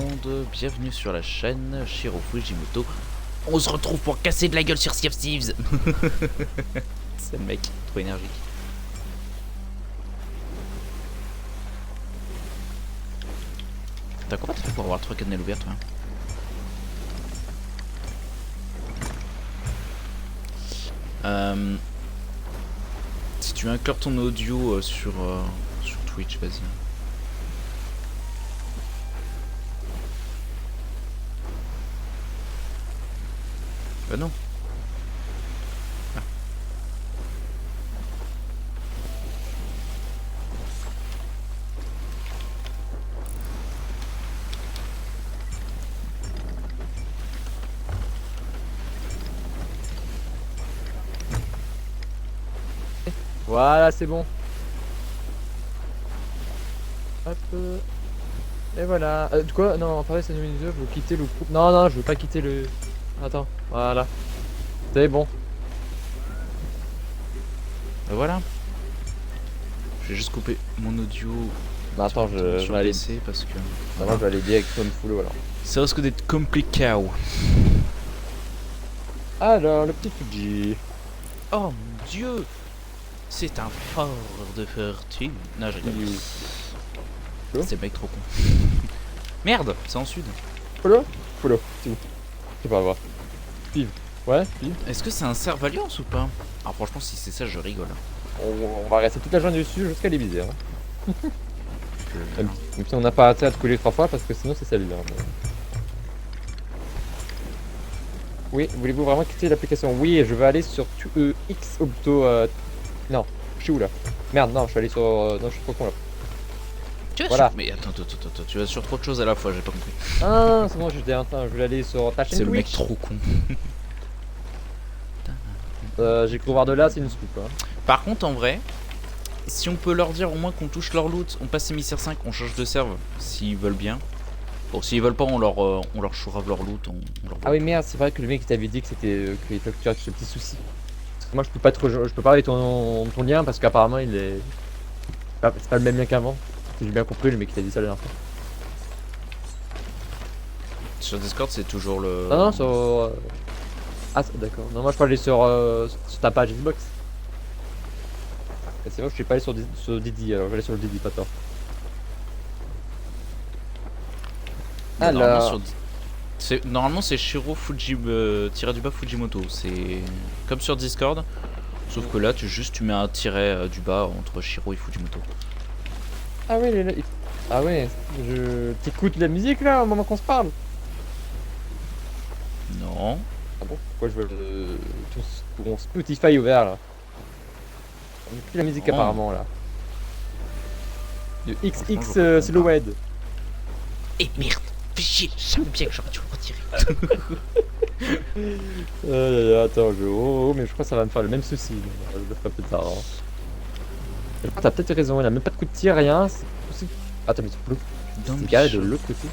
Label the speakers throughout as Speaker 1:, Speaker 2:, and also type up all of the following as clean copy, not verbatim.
Speaker 1: monde, bienvenue sur la chaîne Shiro Fujimoto. On se retrouve pour casser de la gueule sur Sea of Thieves. C'est le mec, trop énergique. T'as combien de temps pour avoir 3 cannelles ouvertes toi? Si tu veux inclure ton audio sur Twitch, vas-y. Bah non. Ah.
Speaker 2: Voilà, c'est bon. Hop. Et voilà. De quoi? Non, pareil, c'est numéro 2. Vous quittez le groupe. Non, non, je veux pas quitter le. Attends, voilà. C'est bon.
Speaker 1: Bah voilà. Je vais juste couper mon audio.
Speaker 2: Bah attends, je vais aller.
Speaker 1: Parce que.
Speaker 2: Bah, moi, je vais aller direct comme full alors.
Speaker 1: Ça risque d'être compliqué.
Speaker 2: Alors, le petit Fuji.
Speaker 1: Oh mon dieu! C'est un fort de fortune. Non, je rigole. C'est le mec trop con. Merde, c'est en sud.
Speaker 2: Follow? Follow, c'est où? C'est pas grave. Pive. Ouais, pive.
Speaker 1: Est-ce que c'est un cerf alliance ou pas? Alors franchement, si c'est ça, je rigole.
Speaker 2: On va rester toute la journée dessus jusqu'à les viser. Hein. Même si on n'a pas intérêt à te couler 3 fois parce que sinon c'est celle-là. Mais... Oui, voulez-vous vraiment quitter l'application? Oui, je vais aller sur X ou plutôt. Non, je suis où là? Merde, non, je suis allé sur. Non, je suis trop con là.
Speaker 1: Tu vas
Speaker 2: Voilà.
Speaker 1: sur... Mais attends, tu vas sur trop de choses à la fois, j'ai pas compris.
Speaker 2: Ah, c'est bon, j'étais un temps, je voulais aller sur ta chaîne
Speaker 1: C'est le mec
Speaker 2: Twitch.
Speaker 1: trop con.
Speaker 2: J'ai cru voir de là, c'est une scoop. Hein.
Speaker 1: Par contre, en vrai, si on peut leur dire au moins qu'on touche leur loot, on passe émissaire 5, on change de serve, s'ils veulent bien. Bon, s'ils veulent pas, on leur chourave leur loot. On leur...
Speaker 2: Ah oui, merde, c'est vrai que le mec t'avait dit que c'était. qu'il fallait que tu aies ce petit souci. Parce que moi, je peux pas trop. Je peux pas avec ton lien parce qu'apparemment, il est. C'est pas le même lien qu'avant. Si j'ai bien compris, le mec qui t'a dit ça la dernière fois.
Speaker 1: Sur Discord, c'est toujours le...
Speaker 2: Non, non, sur. Ah, d'accord. Non, moi je parlais sur ta page Xbox. Et c'est vrai que je suis pas allé sur Didi, alors je vais aller sur le Didi, pas tort. Alors.
Speaker 1: Normalement, c'est Shiro Fujimoto. C'est comme sur Discord. Sauf que là, tu mets un tiret du bas entre Shiro et Fujimoto.
Speaker 2: Ah ouais, ah ouais, t'écoutes la musique là au moment qu'on se parle?
Speaker 1: Non.
Speaker 2: Ah bon? Pourquoi je vois ton Spotify ouvert là? On met plus la musique
Speaker 1: Non.
Speaker 2: apparemment là. De XX Silhouette.
Speaker 1: Eh merde, fais chier, je savais bien que j'aurais dû le retirer.
Speaker 2: Attends, mais je crois que ça va me faire le même souci. Je le ferai plus tard. Hein. Je crois que t'as peut-être raison, il a même pas de coup de tir, rien. C'est possible. Attends, mais c'est gars de l'autre côté.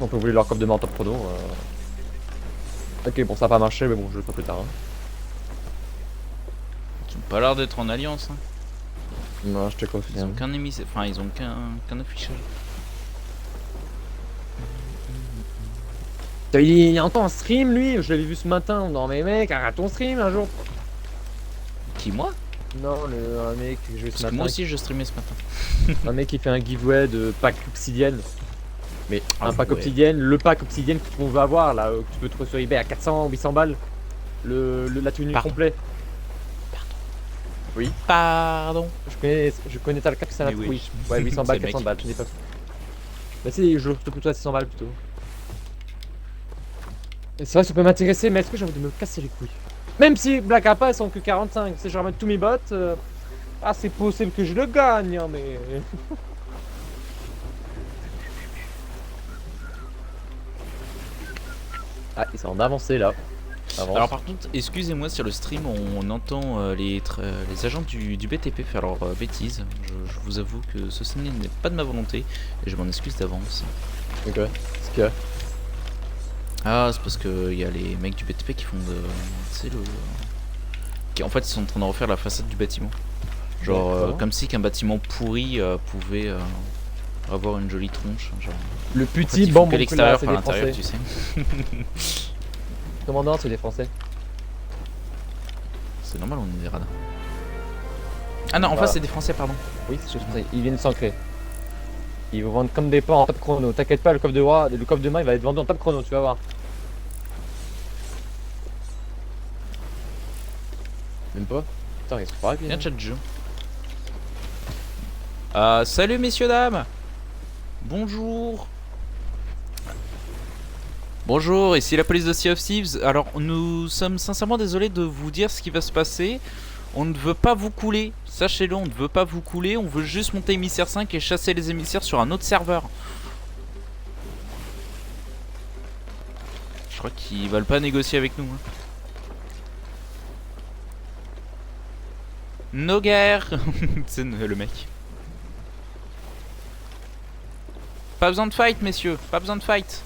Speaker 2: On peut voler leur coffre de main en top chrono. Ok, bon, ça a pas marché, mais bon, je le ferai plus tard. Hein.
Speaker 1: Ils ont pas l'air d'être en alliance. Hein.
Speaker 2: Non, je te
Speaker 1: Ils ont
Speaker 2: confirme.
Speaker 1: qu'un émissaire, enfin ils ont qu'un affichage.
Speaker 2: Il entend en stream lui, je l'avais vu ce matin dans mes mecs, arrête ton stream un jour.
Speaker 1: Qui, moi?
Speaker 2: Non, un mec que j'ai vu ce
Speaker 1: Parce
Speaker 2: matin.
Speaker 1: que moi aussi je streamais ce matin.
Speaker 2: Un mec qui fait un giveaway de pack obsidienne. Mais un pack
Speaker 1: ouais.
Speaker 2: obsidienne, le pack obsidienne qu'on veut avoir là, que tu peux trouver sur eBay à 400, 800 balles. La tenue complète. Oui.
Speaker 1: Pardon.
Speaker 2: Je connais Talca que ça l'a
Speaker 1: Oui,
Speaker 2: oui. Ouais, 800 balles, 400 balles, je n'ai pas fait. Bah si, je te plutôt à 600 balles plutôt. Et c'est vrai que ça peut m'intéresser, mais est-ce que j'ai envie de me casser les couilles? Même si Black Appa elles sont que 45, si je ramène tous mes bots, ah c'est possible que je le gagne, hein, mais... Ah, ils sont en avancée là. Avance.
Speaker 1: Alors par contre, excusez-moi sur le stream, on entend les agents du BTP faire leurs bêtises. Je vous avoue que ceci n'est pas de ma volonté et je m'en excuse d'avance.
Speaker 2: Ok, c'est qu'il y a.
Speaker 1: Ah, c'est parce que y a les mecs du BTP qui font de... C'est le... Qui, en fait, ils sont en train de refaire la façade du bâtiment. Genre, comme si qu'un bâtiment pourri pouvait Avoir une jolie tronche, genre.
Speaker 2: Le
Speaker 1: En fait,
Speaker 2: petit
Speaker 1: ils font
Speaker 2: bon
Speaker 1: que l'extérieur,
Speaker 2: c'est
Speaker 1: pas
Speaker 2: des
Speaker 1: l'intérieur,
Speaker 2: Français.
Speaker 1: tu sais.
Speaker 2: Commandant, c'est des Français.
Speaker 1: C'est normal, on est des radins. Ah non, en
Speaker 2: Voilà.
Speaker 1: face, c'est des Français, pardon.
Speaker 2: Oui, c'est juste Français. Ils viennent s'ancrer. Ils vous vendent comme des porcs en top chrono. T'inquiète pas, le coffre de roi, le coffre de main, il va être vendu en top chrono, tu vas voir. Même pas. Putain, ils sont pas rapides.
Speaker 1: Viens,
Speaker 2: hein.
Speaker 1: chat de jeu. Salut, messieurs, dames. Bonjour. Bonjour, ici la police de Sea of Thieves. Alors, nous sommes sincèrement désolés de vous dire ce qui va se passer. On ne veut pas vous couler, sachez-le, on ne veut pas vous couler. On veut juste monter émissaire 5 et chasser les émissaires sur un autre serveur. Je crois qu'ils veulent pas négocier avec nous. Hein. No guerre. C'est le mec. Pas besoin de fight, messieurs, pas besoin de fight.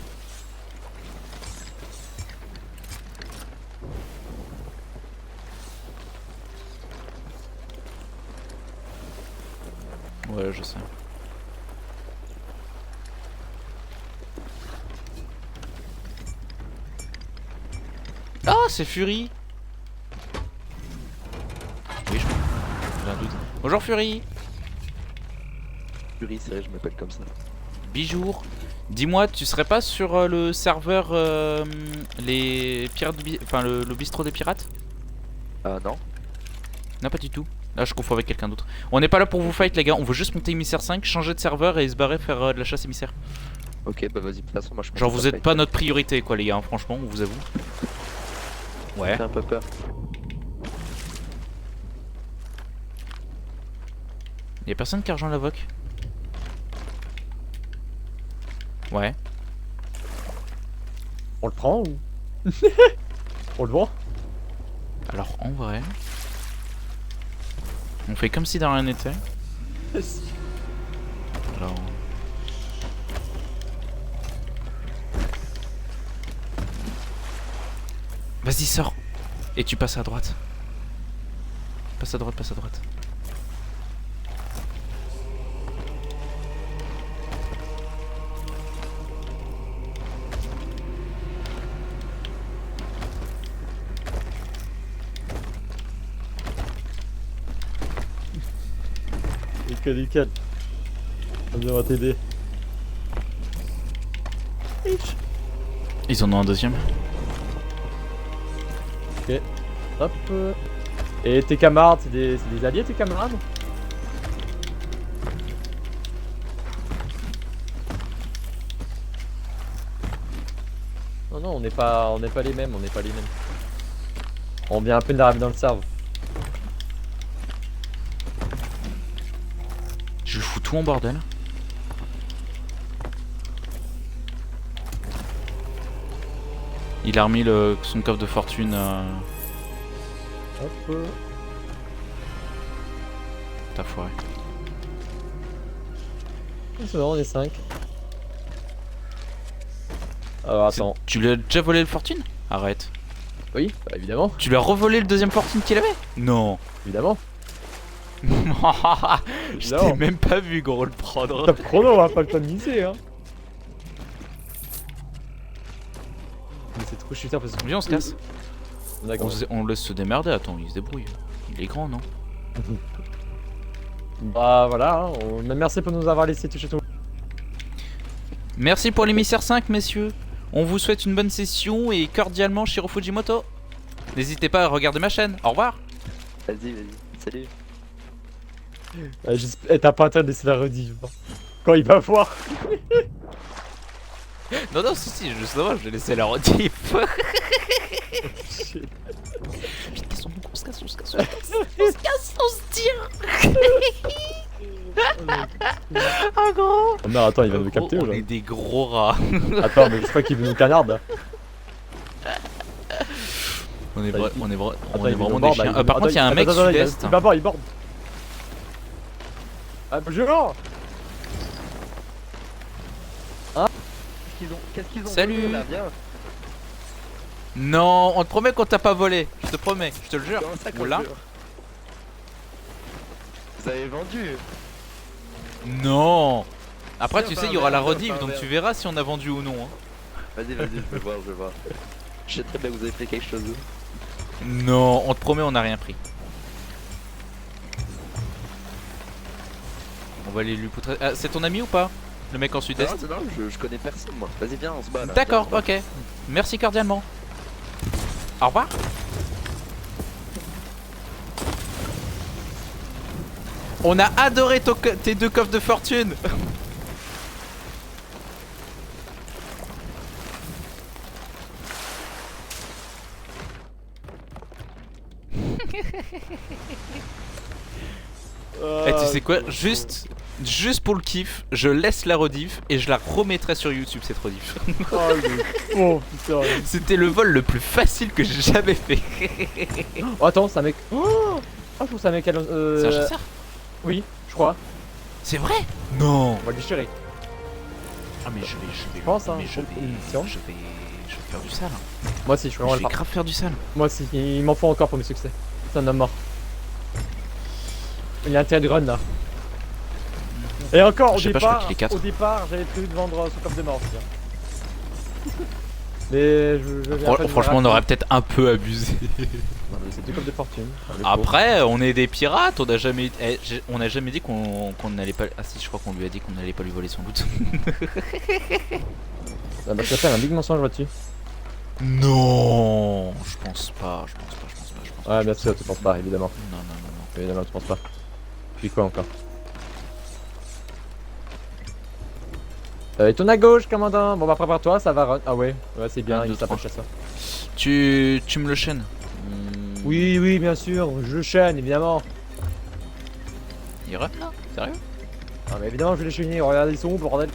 Speaker 1: Ouais, je sais. Ah, c'est Fury. Oui, j'ai un doute. Bonjour Fury.
Speaker 3: Fury, c'est vrai, je m'appelle comme ça.
Speaker 1: Bijour. Dis-moi, tu serais pas sur le serveur les pirates, enfin le bistrot des pirates?
Speaker 3: Ah non.
Speaker 1: Non, pas du tout. Là, je confonds avec quelqu'un d'autre. On n'est pas là pour vous fight, les gars. On veut juste monter émissaire 5, changer de serveur et se barrer faire de la chasse émissaire.
Speaker 3: Ok, bah vas-y, de toute façon, moi je
Speaker 1: Genre, vous êtes pas notre priorité, quoi, les gars. Hein, franchement, on vous avoue. Ouais.
Speaker 3: J'ai un peu peur.
Speaker 1: Y'a personne qui a rejoint la VOC? Ouais.
Speaker 2: On le prend ou on le vend?
Speaker 1: Alors, en vrai, on fait comme si dans rien n'était. Alors. Vas-y, sors. Et tu passes à droite. Passe à droite, passe à droite.
Speaker 2: Nickel. On va t'aider.
Speaker 1: Ils en ont un deuxième.
Speaker 2: Hop. Et tes camarades, c'est des alliés tes camarades? Non, on n'est pas les mêmes, On vient à peine d'arriver dans le serve.
Speaker 1: Je fous tout en bordel. Il a remis son coffre de fortune.
Speaker 2: Hop.
Speaker 1: T'as foiré.
Speaker 2: C'est bon, on est 5. Alors attends.
Speaker 1: Tu lui as déjà volé le fortune? Arrête.
Speaker 2: Oui, bah, évidemment.
Speaker 1: Tu lui as revolé le deuxième fortune qu'il avait? Non.
Speaker 2: Évidemment.
Speaker 1: Je t'ai
Speaker 2: Non.
Speaker 1: même pas vu, gros, le prendre.
Speaker 2: Top chrono, on va pas le temps de miser, hein. Mais c'est trop chuteur parce que.
Speaker 1: Viens, on se casse.
Speaker 2: D'accord.
Speaker 1: On laisse se démerder. Attends, il se débrouille. Il est grand, non?
Speaker 2: Bah voilà, hein, merci pour nous avoir laissé toucher tout.
Speaker 1: Merci pour l'émissaire 5, messieurs. On vous souhaite une bonne session et cordialement Shiro Fujimoto. N'hésitez pas à regarder ma chaîne. Au revoir.
Speaker 3: Vas-y, salut.
Speaker 2: T'as pas intérêt de laisser la rediff. Quand il va voir.
Speaker 1: Non, si, justement, je vais laisser la rediff. Putain, on se casse, on se tire. Ah, gros.
Speaker 2: Oh non, attends, il va nous capter ou
Speaker 1: On
Speaker 2: là?
Speaker 1: est des gros rats.
Speaker 2: Attends, mais je crois qu'il veut nous canarde.
Speaker 1: On est
Speaker 2: Attends,
Speaker 1: vraiment des chiens. Par contre, il y a un mec sud-est.
Speaker 2: Il va bord, il borde. Ah, bonjour.
Speaker 3: Qu'est-ce qu'ils ont
Speaker 1: Salut.
Speaker 3: volé, là, viens.
Speaker 1: Non, on te promet qu'on t'a pas volé. Je te promets, je te le jure.
Speaker 3: Comment ça,
Speaker 1: Oula.
Speaker 3: Vous avez vendu.
Speaker 1: Non. Après,
Speaker 3: Viens,
Speaker 1: tu
Speaker 3: fais
Speaker 1: sais,
Speaker 3: un
Speaker 1: il y aura la
Speaker 3: verre, viens,
Speaker 1: rediff,
Speaker 3: fais un
Speaker 1: donc
Speaker 3: verre.
Speaker 1: tu verras si on a vendu ou non. Hein.
Speaker 3: Vas-y, vas-y, je vais voir, je vais voir. Je sais très bien que vous avez fait quelque chose.
Speaker 1: Non, on te promet, on n'a rien pris. On va aller lui poutrer. Ah, c'est ton ami ou pas? Le mec en sud-est?
Speaker 3: Non, je connais personne moi. Vas-y, viens, on se bat là.
Speaker 1: D'accord,
Speaker 3: Viens, on se bat.
Speaker 1: ok. Merci cordialement. Au revoir. On a adoré tes 2 coffres de fortune. Et tu sais quoi? Juste pour le kiff, je laisse la rediff et je la remettrai sur YouTube cette rediff.
Speaker 2: Oh putain.
Speaker 1: C'était le vol le plus facile que j'ai jamais fait.
Speaker 2: Oh, attends, c'est un mec. Oh, je trouve que c'est un mec.
Speaker 1: C'est un chasseur?
Speaker 2: Oui, je crois.
Speaker 1: C'est vrai? Non.
Speaker 2: On va le déchirer.
Speaker 1: Ah mais je vais.
Speaker 2: Je pense, hein,
Speaker 1: Mais je
Speaker 2: pour une mission.
Speaker 1: vais faire du sale.
Speaker 2: Moi aussi, je suis
Speaker 1: Je
Speaker 2: vraiment
Speaker 1: vais
Speaker 2: le
Speaker 1: grave faire du sale.
Speaker 2: Moi aussi, il m'en faut encore pour mes succès. C'est un homme mort. Il y a un de run là. Et encore,
Speaker 1: Je sais pas, je crois qu'il est 4.
Speaker 2: au départ, j'avais prévu de vendre ce coffre de mort aussi. Hein. Mais je viens pas de
Speaker 1: Franchement, on
Speaker 2: me
Speaker 1: aurait peut-être un peu abusé.
Speaker 2: Non, mais c'est 2 coffres de fortune. Enfin, le
Speaker 1: Après, on est des pirates, on n'a jamais, on a jamais dit qu'on n'allait pas. Ah si, je crois qu'on lui a dit qu'on n'allait pas lui voler son loot.
Speaker 2: pauvre. Ah bah, ça fait un big mensonge là-dessus.
Speaker 1: Non, je pense pas.
Speaker 2: Ouais, bien sûr, tu penses pas, évidemment.
Speaker 1: Non.
Speaker 2: Évidemment, tu penses pas. Puis quoi encore? Il tourne à gauche, commandant. Bon, bah, prépare-toi, ça va run. Ah ouais, c'est bien,
Speaker 1: Un,
Speaker 2: il
Speaker 1: deux,
Speaker 2: s'appelle
Speaker 1: trois.
Speaker 2: chasseur.
Speaker 1: Tu me le chaînes.
Speaker 2: Oui, bien sûr, je chaîne, évidemment.
Speaker 1: Il run là? Sérieux?
Speaker 2: Ah, mais évidemment, je vais les chaîner. Regardez, ils sont où, bordel?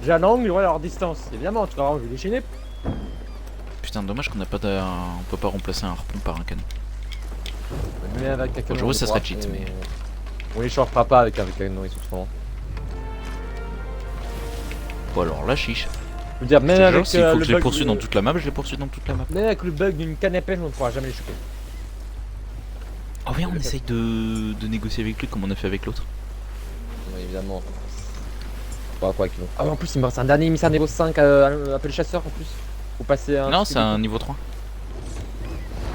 Speaker 2: J'ai un angle, ouais, leur distance. Évidemment, tu vas je vais les chaîner.
Speaker 1: Putain, dommage qu'on n'a pas on peut pas remplacer un harpon par un canon.
Speaker 2: Mais avec un canon,
Speaker 1: j'avoue, ça
Speaker 2: on
Speaker 1: serait
Speaker 2: pourra-
Speaker 1: cheat, mais-
Speaker 2: On les changera pas avec un canon, ils sont trop lents.
Speaker 1: Bon alors la chiche.
Speaker 2: Je veux dire,
Speaker 1: Je
Speaker 2: même
Speaker 1: te jure,
Speaker 2: avec
Speaker 1: s'il faut
Speaker 2: le
Speaker 1: que je les
Speaker 2: bug,
Speaker 1: poursuive dans toute la map, je les poursuis dans toute la map.
Speaker 2: même avec le bug d'une canne à pêche, on ne pourra jamais les choper.
Speaker 1: Oh oui, on essaye de négocier avec lui comme on a fait avec l'autre.
Speaker 2: Oui, évidemment. Pas quoi qu'ils vont. Ah, en plus, il me reste un dernier émissaire niveau 5 appelé chasseur en plus. Faut passer un.
Speaker 1: Non, c'est un niveau 3.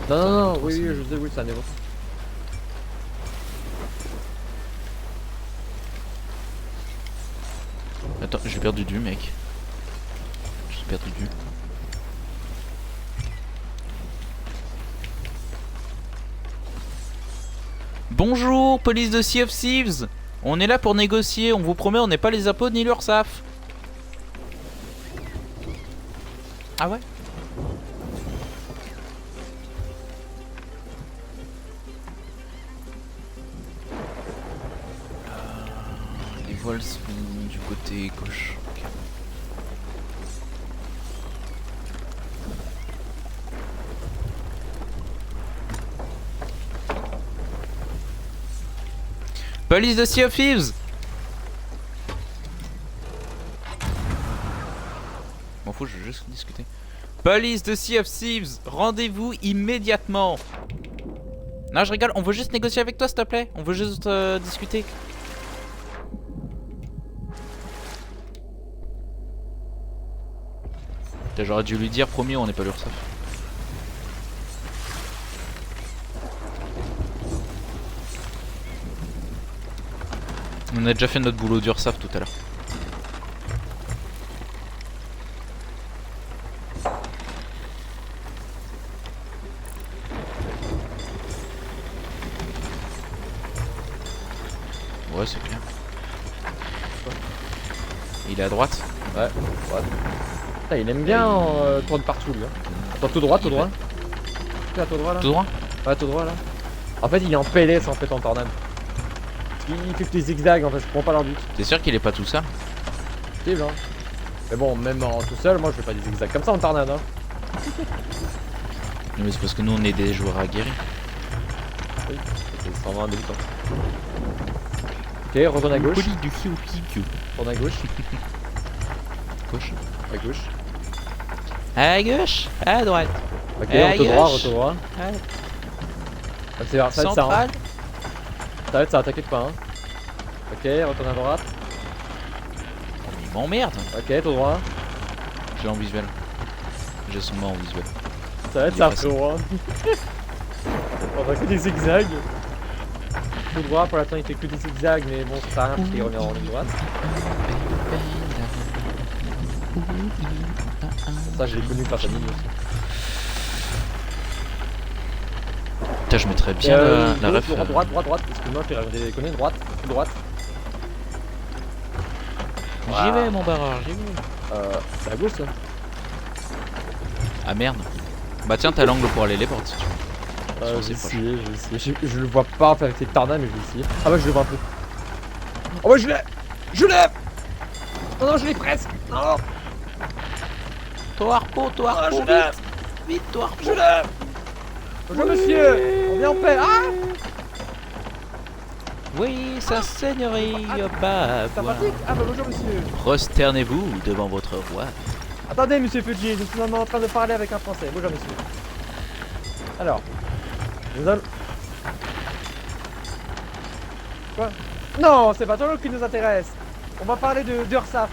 Speaker 2: Non, oui,
Speaker 1: c'est un
Speaker 2: oui,
Speaker 1: niveau
Speaker 2: je sais, oui, c'est un niveau 5.
Speaker 1: Attends, j'ai perdu du mec. J'ai perdu du. Bonjour, police de Sea of Thieves. On est là pour négocier, on vous promet, on n'est pas les impôts ni l'URSSAF. Ah ouais? Les voiles sont du côté gauche. Ok. Police de Sea of Thieves. M'en fous, je veux juste discuter. Police de Sea of Thieves, rendez-vous immédiatement. Non, je rigole, on veut juste négocier avec toi, s'il te plaît. On veut juste discuter. J'aurais dû lui dire, promis, on n'est pas l'URSSAF. On a déjà fait notre boulot d'URSSAF tout à l'heure. Ouais, c'est clair. Il est à droite.
Speaker 2: Ouais. Putain, il aime bien tourner partout lui. Hein. Attends, tout droit, tout droit. Là, tout droit là.
Speaker 1: Tout droit.
Speaker 2: Ouais, tout droit là. En fait, il est en PLS en fait en tornade. Il fait que des zigzags en fait, je comprends pas leur but.
Speaker 1: T'es sûr qu'il est pas tout seul?
Speaker 2: C'est hein. Mais bon, même en tout seul, moi je fais pas des zigzags comme ça en tornade. Hein.
Speaker 1: Non mais c'est parce que nous on est des joueurs aguerris.
Speaker 2: Oui, c'est 120 débutants. Ok, retourne à gauche. Retourne à gauche.
Speaker 1: Gauche.
Speaker 2: À gauche.
Speaker 1: À gauche. À droite.
Speaker 2: Ok,
Speaker 1: À
Speaker 2: retour droit,
Speaker 1: gauche.
Speaker 2: retour droit.
Speaker 1: À
Speaker 2: C'est ça va être ça. Hein.
Speaker 1: centrale.
Speaker 2: Ça va être ça, t'inquiète pas. Hein. Ok, retourne à droite.
Speaker 1: m'emmerde.
Speaker 2: Ok, tout droit.
Speaker 1: J'ai en visuel. J'ai son nom en visuel.
Speaker 2: Ça va être
Speaker 1: Il est
Speaker 2: ça,
Speaker 1: facile.
Speaker 2: frérot. On va que des zigzags. Tout droit, pour l'instant, il fait que des zigzags, mais bon, c'est pas rien parce qu'il revient en ligne droite. Ça, je l'ai connu par ta ligne aussi.
Speaker 1: Putain, je mettrais bien la ref.
Speaker 2: Droite. Excuse-moi, je t'ai déconné. Droite.
Speaker 1: J'y vais, mon barreur, j'y vais.
Speaker 2: C'est à gauche, ça.
Speaker 1: Ah merde. Bah tiens, t'as l'angle pour aller les portes si tu veux.
Speaker 2: Je
Speaker 1: c'est
Speaker 2: vais
Speaker 1: proche.
Speaker 2: essayer. Je le vois pas avec ces tardins, mais je vais essayer. Ah ouais, je le vois un peu. Oh ouais, je l'ai. Non, je l'ai presque. Non.
Speaker 1: Toi Harpo,
Speaker 2: je l'ai.
Speaker 1: Vite, toi Harpo.
Speaker 2: Je l'ai. Bonjour monsieur. On vient en paix. Ah.
Speaker 1: Oui, sa seigneurie, bah,
Speaker 2: Sympathique. Ah bah bonjour monsieur.
Speaker 1: prosternez-vous devant votre roi.
Speaker 2: Attendez monsieur Fuji, je suis finalement en train de parler avec un français. Bonjour monsieur. Alors, nous allons... Quoi? Non, c'est pas toi qui nous intéresse. On va parler de d'Ursaf.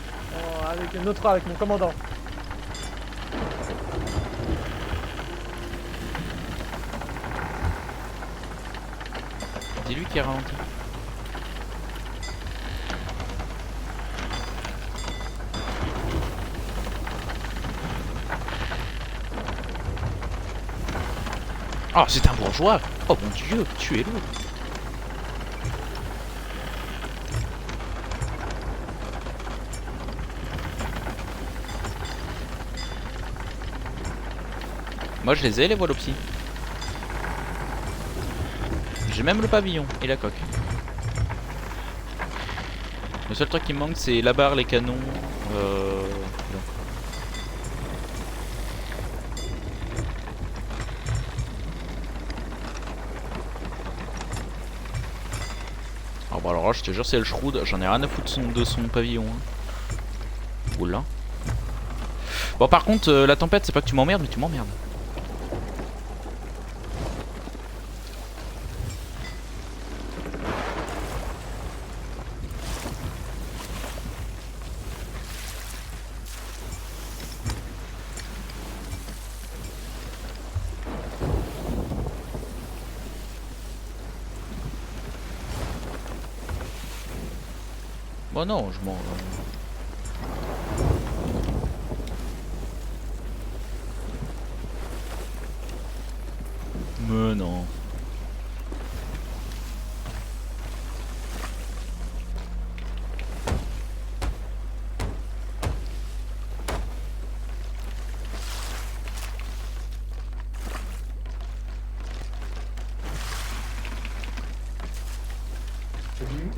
Speaker 2: Avec mon commandant.
Speaker 1: Dis-lui qu'il ralentit. Oh, c'est un bourgeois. Oh mon dieu, tuez-le. Moi je les ai les voilopsies. J'ai même le pavillon et la coque. Le seul truc qui me manque c'est la barre, les canons. Non. Ah bah alors là je te jure c'est le Shroud, j'en ai rien à foutre de son pavillon. Hein. Oula. Bon par contre la tempête c'est pas que tu m'emmerdes mais tu m'emmerdes. Bon non je m'en... Mais non.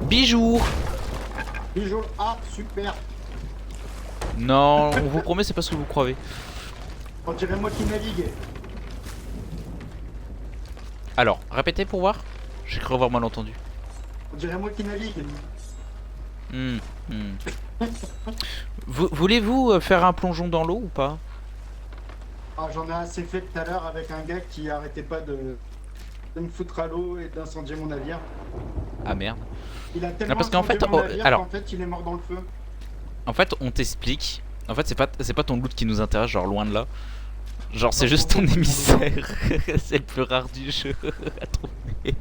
Speaker 1: Bijou.
Speaker 4: Bijou, ah super.
Speaker 1: Non, on vous promet c'est pas ce que vous croyez.
Speaker 4: On dirait moi qui navigue.
Speaker 1: Alors, répétez pour voir. J'ai cru avoir mal entendu.
Speaker 4: On dirait moi qui navigue.
Speaker 1: Voulez-vous faire un plongeon dans l'eau ou pas?
Speaker 4: Ah, j'en ai assez fait tout à l'heure avec un gars qui arrêtait pas de me foutre à l'eau et d'incendier mon navire.
Speaker 1: Ah merde.
Speaker 4: Il a tellement
Speaker 1: parce qu'en
Speaker 4: incendié
Speaker 1: fait,
Speaker 4: mon
Speaker 1: oh,
Speaker 4: navire
Speaker 1: alors-
Speaker 4: qu'en fait il est mort dans le feu.
Speaker 1: En fait, on t'explique. En fait, c'est pas ton loot qui nous intéresse, genre loin de là. Genre, c'est juste ton émissaire. C'est le plus rare du jeu à trouver.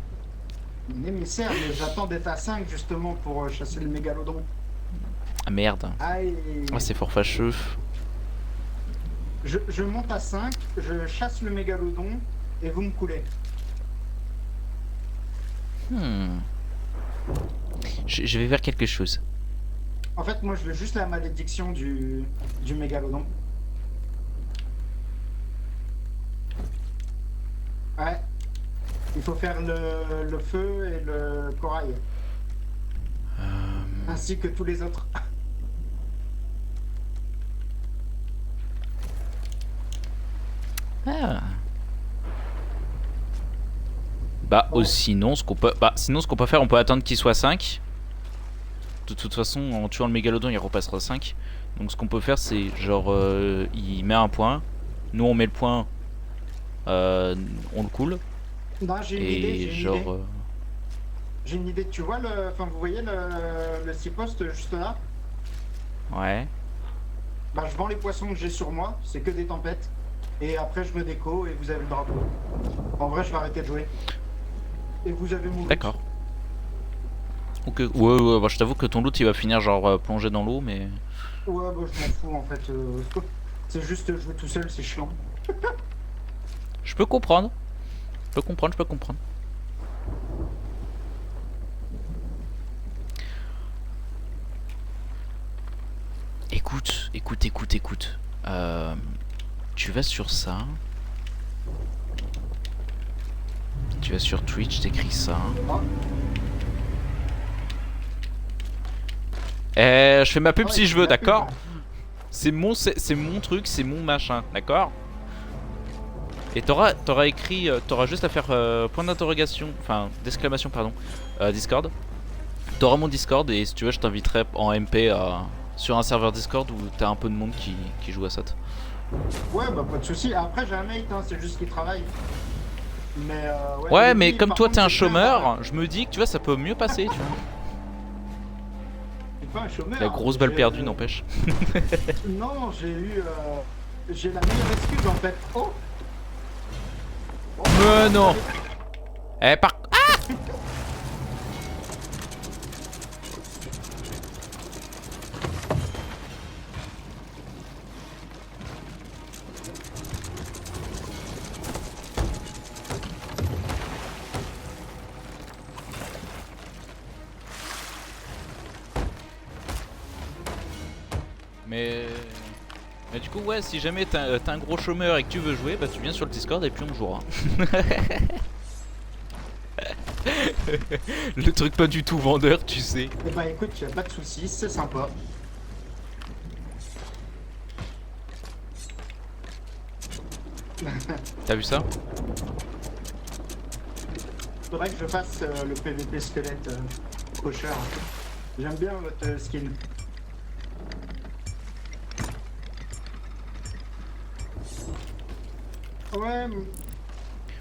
Speaker 4: Mon émissaire, mais j'attends d'être à 5 justement pour chasser le mégalodon.
Speaker 1: Ah merde.
Speaker 4: Aïe.
Speaker 1: Ah, c'est fort fâcheux.
Speaker 4: Je monte à 5, je chasse le mégalodon et vous me coulez.
Speaker 1: Je vais faire quelque chose.
Speaker 4: En fait, moi je veux juste la malédiction du mégalodon. Ouais. Il faut faire le feu et le corail. Ainsi que tous les autres.
Speaker 1: Ah. Bah,
Speaker 4: Bon.
Speaker 1: sinon, ce qu'on peut faire, on peut attendre qu'il soit 5. De toute façon, en tuant le mégalodon, il repassera 5. Donc, ce qu'on peut faire, c'est genre, il met un point. Nous, on met le point. On le coule.
Speaker 4: Non, j'ai une idée,
Speaker 1: Et genre.
Speaker 4: J'ai une idée, tu vois, enfin vous voyez le 6 postes juste là?
Speaker 1: Ouais.
Speaker 4: Bah, je vends les poissons que j'ai sur moi, c'est que des tempêtes. Et après, je me déco et vous avez le drapeau. En vrai, je vais arrêter de jouer. Et vous avez mon loot.
Speaker 1: D'accord. Ok, ouais, bah, je t'avoue que ton loot il va finir genre plongé dans l'eau, mais.
Speaker 4: Ouais, bah, je m'en fous en fait. C'est juste jouer tout seul, c'est chiant.
Speaker 1: Je peux comprendre. Je peux comprendre, je peux comprendre. Écoute. Tu vas sur ça. Tu vas sur Twitch, t'écris ça. Je fais ma pub
Speaker 4: Ouais,
Speaker 1: si je
Speaker 4: c'est
Speaker 1: veux,
Speaker 4: la pub.
Speaker 1: d'accord? C'est mon truc, c'est mon machin, d'accord? Et t'auras écrit, t'auras juste à faire point d'interrogation, enfin d'exclamation pardon, Discord. T'auras mon Discord et si tu veux je t'inviterai en MP sur un serveur Discord où t'as un peu de monde qui joue à ça.
Speaker 4: Ouais, bah pas de soucis. Après, j'ai un mate, hein, c'est juste qu'il travaille. Mais
Speaker 1: Ouais
Speaker 4: lui,
Speaker 1: mais comme
Speaker 4: par
Speaker 1: toi
Speaker 4: contre,
Speaker 1: t'es un
Speaker 4: c'est plein,
Speaker 1: chômeur, je me dis que tu vois ça peut mieux passer, tu vois.
Speaker 4: C'est pas un chômeur.
Speaker 1: La grosse balle
Speaker 4: J'ai-
Speaker 1: perdue n'empêche.
Speaker 4: Non, j'ai eu. J'ai la meilleure excuse en fait. Oh,
Speaker 1: Mais non. Eh par... Mais du coup ouais si jamais t'as un gros chômeur et que tu veux jouer, bah tu viens sur le Discord et puis on jouera. Le truc pas du tout vendeur tu sais.
Speaker 4: et bah écoute, y a pas de soucis, c'est sympa.
Speaker 1: T'as vu ça?
Speaker 4: Faudrait que je fasse le PVP squelette cocheur. J'aime bien votre skin. Ouais,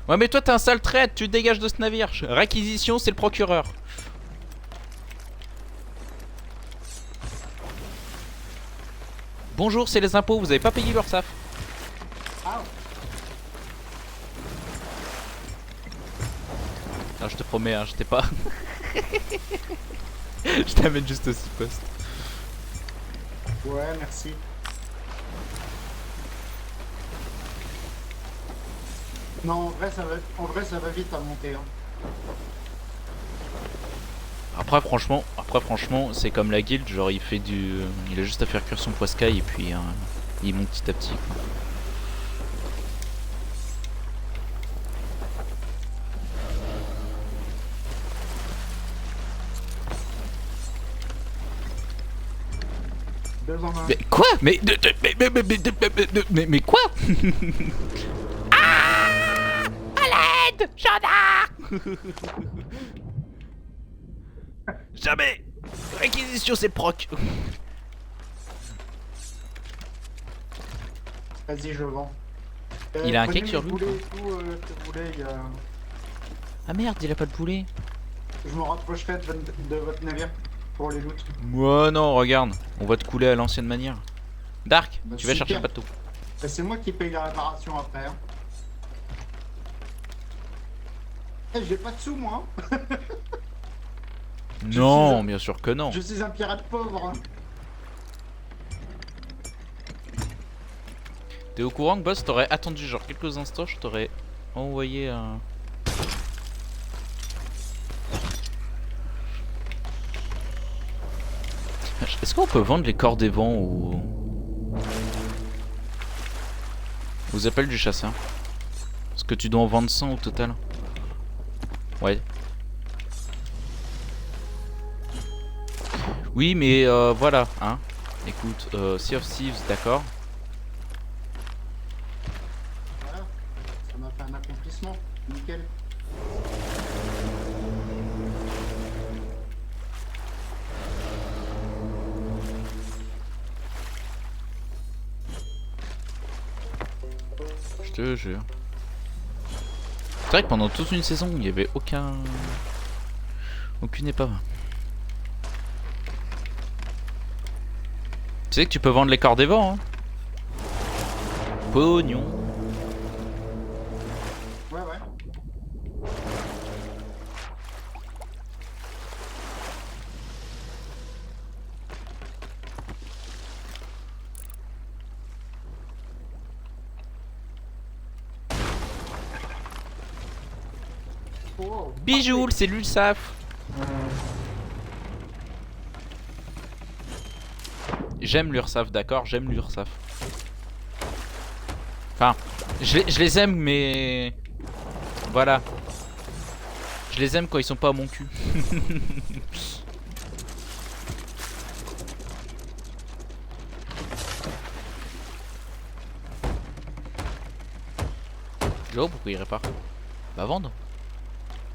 Speaker 1: Ouais mais toi t'es un sale traître, tu te dégages de ce navire. Réquisition c'est le procureur. Bonjour c'est les impôts, vous avez pas payé l'URSSAF.
Speaker 4: ah,
Speaker 1: Non je te promets hein, je t'ai pas. Je t'amène juste aussi poste.
Speaker 4: ouais, merci. Non, en vrai, ça va vite à monter. Hein.
Speaker 1: Après franchement, c'est comme la guilde, genre il fait il a juste à faire cuire son poiscaille et puis il monte petit à petit. Quoi.
Speaker 4: Deux en un.
Speaker 1: Mais quoi? Mais quoi? Ah! À l'aide! Gendarme! Jamais! Réquisition c'est proc!
Speaker 4: Vas-y, je vends.
Speaker 1: Il a un
Speaker 4: prenez
Speaker 1: cake sur
Speaker 4: mes
Speaker 1: lui,
Speaker 4: boulets et tout, que vous voulez,
Speaker 1: Ah merde, il a pas de poulet.
Speaker 4: je me rapprocherai de votre navire pour les loots.
Speaker 1: Ouais non, regarde, on va te couler à l'ancienne manière. Dark,
Speaker 4: Bah,
Speaker 1: tu vas
Speaker 4: super.
Speaker 1: chercher le bateau.
Speaker 4: Bah, c'est moi qui paye la réparation après. Hein. Eh, j'ai pas de sous, moi. Hein.
Speaker 1: Non, bien sûr que non.
Speaker 4: Je suis un pirate pauvre. Hein.
Speaker 1: T'es au courant que boss, t'aurais attendu genre quelques instants, je t'aurais envoyé un... Est-ce qu'on peut vendre les corps des vents aux appels du chasseur? Parce que tu dois en vendre 100 au total. Ouais. Oui mais voilà hein. Écoute, Sea of Thieves d'accord.
Speaker 4: Voilà. Ça m'a fait un accomplissement. Nickel.
Speaker 1: Je te jure. C'est vrai que pendant toute une saison, il n'y avait aucune épave. Tu sais que tu peux vendre les corps des vents, hein. Pognon.
Speaker 4: Ouais, ouais. Oh,
Speaker 1: Bijou, c'est l'ULSAF. J'aime l'URSAF, d'accord, j'aime l'URSAF. Enfin, je les aime, mais... Voilà. Je les aime quand ils sont pas à mon cul. Jo, pourquoi il répare? Bah vendre.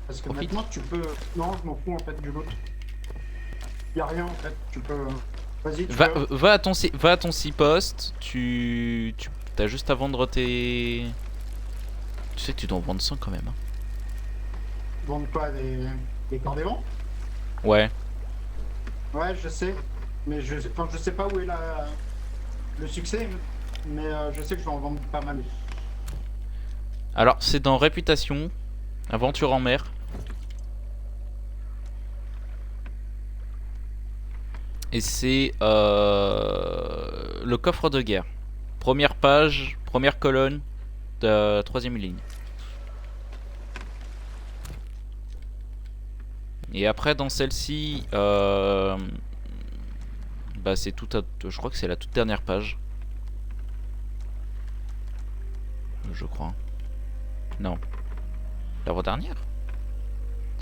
Speaker 4: Parce que
Speaker 1: Profite.
Speaker 4: maintenant tu peux. Non, je m'en fous en fait du loot. Y'a rien en fait, tu peux. Vas-y, tu peux.
Speaker 1: Va à ton 6 poste, t'as juste à vendre tes... Tu sais que tu dois en vendre 100 quand même, hein.
Speaker 4: Vendre quoi, des corps des vents?
Speaker 1: Ouais.
Speaker 4: Ouais, je sais. Mais je sais pas où est le succès, mais je sais que je vais en vendre pas mal.
Speaker 1: Alors, c'est dans Réputation, Aventure en mer. Et c'est le coffre de guerre. Première page, première colonne, de troisième ligne. Et après, dans celle-ci, bah, c'est tout je crois que c'est la toute dernière page. Je crois. Non. L'avant-dernière?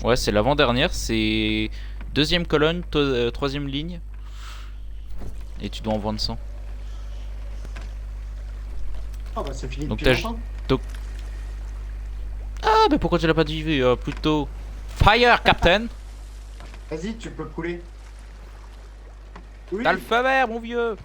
Speaker 1: Ouais, c'est l'avant-dernière, c'est deuxième colonne, troisième ligne. Et tu dois en vendre 100.
Speaker 4: Ah bah c'est fini
Speaker 1: Donc
Speaker 4: depuis
Speaker 1: t'as
Speaker 4: longtemps.
Speaker 1: Ah, mais pourquoi tu l'as pas dit plutôt Fire, Captain.
Speaker 4: Vas-y, tu peux couler. Oui.
Speaker 1: T'as le feu vert, mon vieux.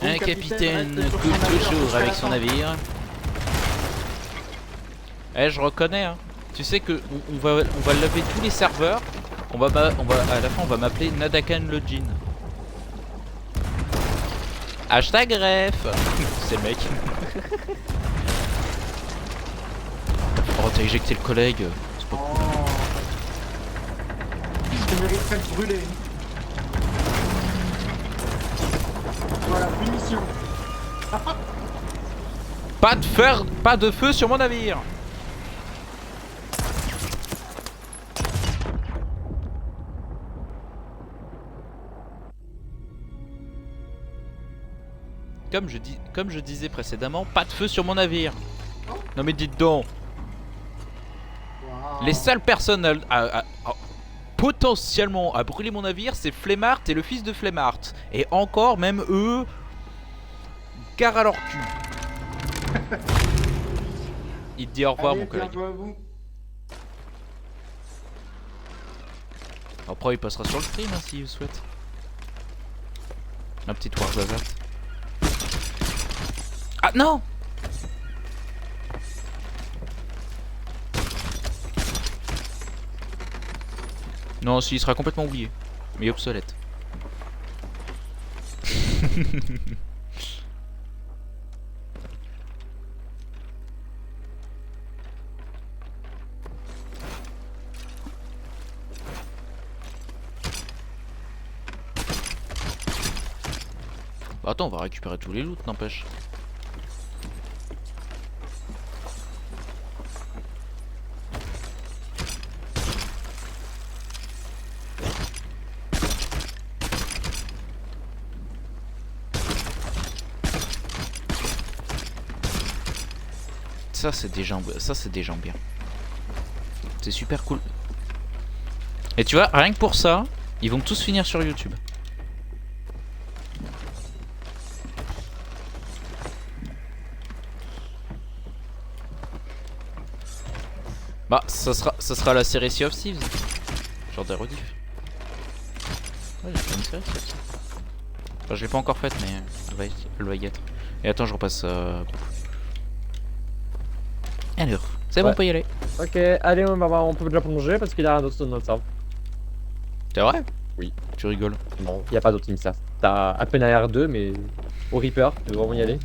Speaker 4: bon
Speaker 1: Un capitaine
Speaker 4: reste sur
Speaker 1: coule
Speaker 4: son navire
Speaker 1: toujours
Speaker 4: jusqu'à
Speaker 1: avec
Speaker 4: la
Speaker 1: son
Speaker 4: fin.
Speaker 1: navire. Eh, je reconnais, hein. Tu sais que on va laver tous les serveurs. À la fin, on va m'appeler Nadakan le Djinn. Hashtag ref. C'est le mec. Oh, t'as éjecté le collègue. C'est pas cool.
Speaker 4: Oh. Je mériterais de brûler. Voilà, punition.
Speaker 1: Pas de feu sur mon navire. Comme je disais précédemment, pas de feu sur mon navire. Non mais dites donc.
Speaker 4: Wow.
Speaker 1: Les seules personnes potentiellement à brûler mon navire, c'est Flemmart et le fils de Flemmart. Et encore, même eux, gare à leur cul. Il te dit au revoir,
Speaker 4: Allez,
Speaker 1: mon collègue.
Speaker 4: bientôt à vous.
Speaker 1: Après, il passera sur le stream hein, s'il souhaite. Un petit Warzazat. Ah non! Non, si, il sera complètement oublié. Mais obsolète. Bah attends, on va récupérer tous les loots, n'empêche. Ça c'est des gens bien. C'est super cool. Et tu vois, rien que pour ça, ils vont tous finir sur YouTube. Bah, ça sera la série Sea of Thieves. Genre des rediff. Ouais, j'ai fait une série Sea of Thieves. Enfin, je l'ai pas encore faite, mais elle va y être. Et attends, je repasse. Alors, c'est bon,
Speaker 2: Ouais.
Speaker 1: on peut y aller.
Speaker 2: Ok, allez, on peut déjà plonger parce qu'il y a rien d'autre dans notre serve.
Speaker 1: C'est vrai?
Speaker 2: Oui.
Speaker 1: Tu rigoles.
Speaker 2: Non, il n'y a pas d'autre émissaire. T'as à peine un R2, mais au Reaper, tu veux vraiment y aller.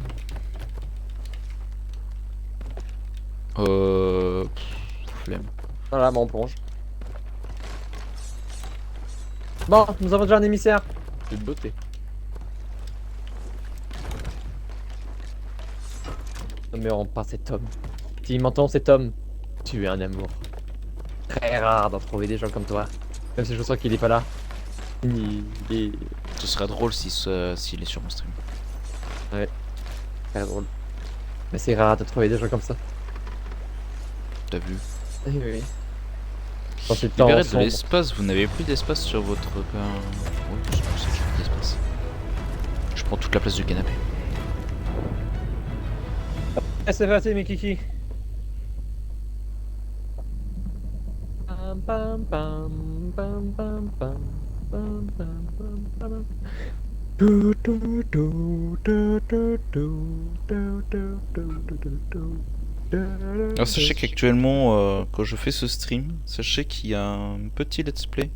Speaker 1: Flemme.
Speaker 2: Voilà, on plonge. Bon, nous avons déjà un émissaire. C'est de beauté. Ne me rends pas cet homme. S'il m'entend, cet homme, tu es un amour. Très rare d'en trouver des gens comme toi. Même si je sens qu'il est pas là. Il est
Speaker 1: Ce serait drôle s'il est sur mon stream.
Speaker 2: très drôle. Mais c'est rare de trouver des gens comme ça.
Speaker 1: T'as vu?
Speaker 2: Oui, oui. Dans ces temps
Speaker 1: Libérez de
Speaker 2: sombres.
Speaker 1: l'espace, vous n'avez plus d'espace sur votre... Oui, je pense que j'ai plus d'espace. Je prends toute la place du canapé.
Speaker 2: Ah, c'est parti, mes kiki. Pam, pam, pam, pam, pam, pam, pam, pam, pam, pam. Du, du, du, du, du, du, du, du, du, du, du.
Speaker 1: Alors sachez qu'actuellement, quand je fais ce stream, sachez qu'il y a un petit let's play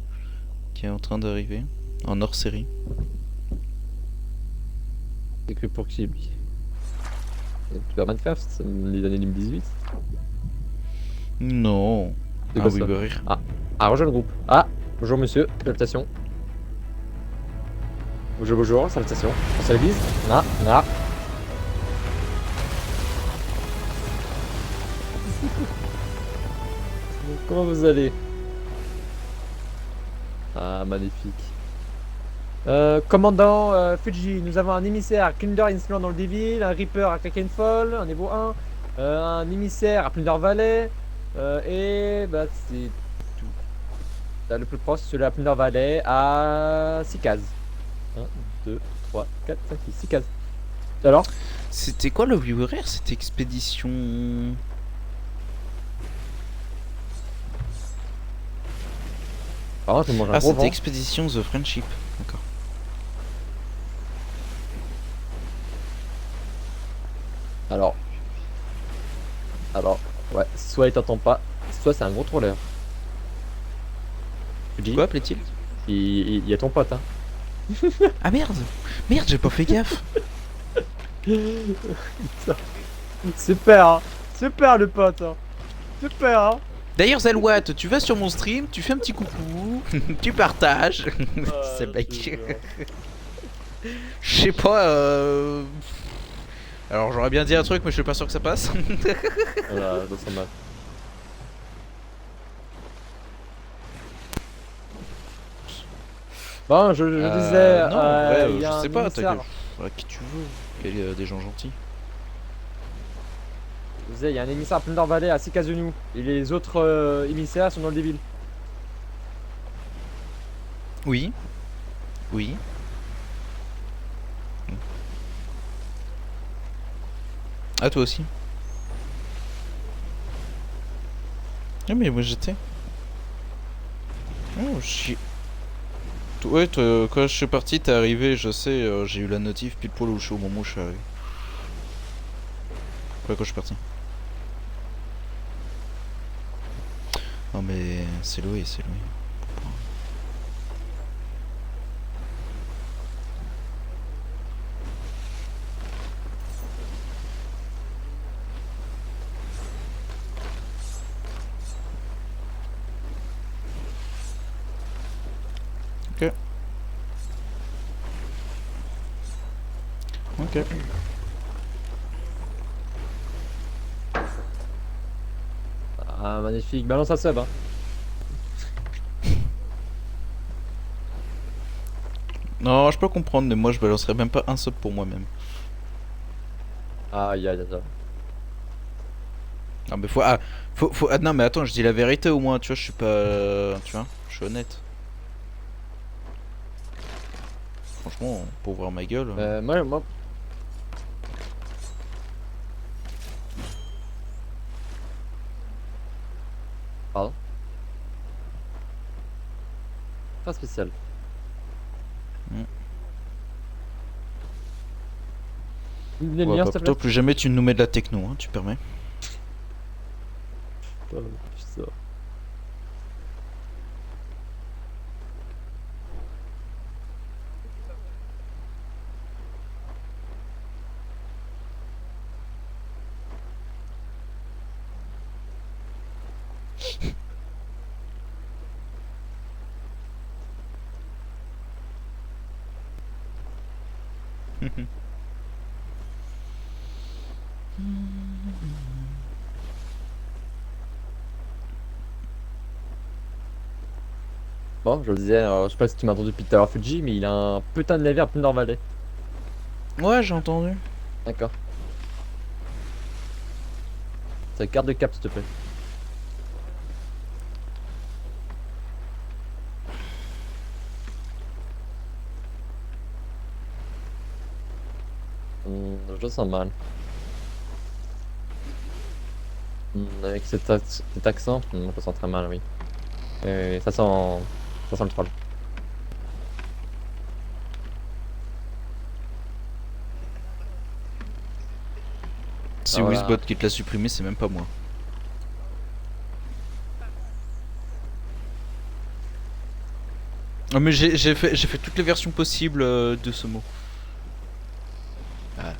Speaker 1: qui est en train d'arriver, en hors série.
Speaker 2: C'est cru pour qui, lui? Tu vas Minecraft, les années 2018.
Speaker 1: Non.
Speaker 2: C'est
Speaker 1: Ah
Speaker 2: quoi
Speaker 1: oui,
Speaker 2: ça?
Speaker 1: bah rire.
Speaker 2: Ah, rejoins le groupe. Ah, bonjour monsieur, salutations. Bonjour, bonjour, salutations. On se l'église. Ah, ah. Comment vous allez? Ah, magnifique. Commandant Fuji, nous avons un émissaire Plunder Insolent dans le Devil, un Reaper à Krakenfall, un niveau 1, un émissaire à Plunder Valley, et bah c'est tout. Là, le plus proche, celui à Plunder Valley à 6 cases. 1, 2, 3, 4, 5, 6 cases. Alors?
Speaker 1: C'était quoi le viewer? C'était expédition...
Speaker 2: Par contre, je mange un
Speaker 1: Ah,
Speaker 2: gros
Speaker 1: c'était
Speaker 2: vent.
Speaker 1: expédition The Friendship. D'accord.
Speaker 2: Alors, ouais, soit il t'entend pas, soit c'est un gros troller. Fuji,
Speaker 1: Quoi appelait-il?
Speaker 2: il y a ton pote, hein.
Speaker 1: Ah merde! Merde, j'ai pas fait gaffe!
Speaker 2: Super, hein. Super le pote, hein. Super, hein.
Speaker 1: D'ailleurs, Zelwatt, tu vas sur mon stream, tu fais un petit coucou, tu partages. C'est le mec. Je sais pas, Alors j'aurais bien dit un truc, mais je suis pas sûr que ça passe.
Speaker 2: Voilà, dans son map. Bon, je disais,
Speaker 1: non, ouais,
Speaker 2: il y a
Speaker 1: je
Speaker 2: un
Speaker 1: sais pas,
Speaker 2: émissaire.
Speaker 1: qui tu veux. Il y a des gens gentils.
Speaker 2: Je disais, il y a un émissaire à Plunder Valley à 6 cases de nous. Et les autres émissaires sont dans le Devil.
Speaker 1: Oui. Oui. Ah, toi aussi. Ah, mais moi j'étais. Oh, ouais, quand je suis parti, t'es arrivé, je sais, j'ai eu la notif pile poil au moment où je suis arrivé. Ouais, quand je suis parti. Non, mais c'est loué, c'est loué. Ok. Ok.
Speaker 2: Ah, magnifique. Balance à sub, hein.
Speaker 1: Non, je peux comprendre, mais moi je balancerais même pas un sub pour moi-même.
Speaker 2: Aïe, aïe, aïe.
Speaker 1: Non, mais ah, non, mais attends, je dis la vérité au moins, tu vois, je suis pas. Tu vois, je suis honnête. Franchement, pour voir ma gueule.
Speaker 2: Moi. Pardon. Pas spécial. Une
Speaker 1: Ouais,
Speaker 2: lumière,
Speaker 1: bah,
Speaker 2: s'il te
Speaker 1: plutôt
Speaker 2: plaît.
Speaker 1: plus jamais tu nous mets de la techno, hein, tu permets.
Speaker 2: pas, ça. Bon, je le disais, je sais pas si tu m'as entendu depuis tout à l'heure Fuji, mais il a un putain de navire Plunder Valley.
Speaker 1: Ouais, j'ai entendu.
Speaker 2: D'accord. Ta carte de cap s'il te plaît. Je le sens mal. Avec cet accent, je le sens très mal, oui. Ça sent le troll.
Speaker 1: C'est
Speaker 2: voilà.
Speaker 1: Wizbot qui te l'a supprimé, c'est même pas moi. Oh, mais j'ai fait toutes les versions possibles de ce mot. Ah.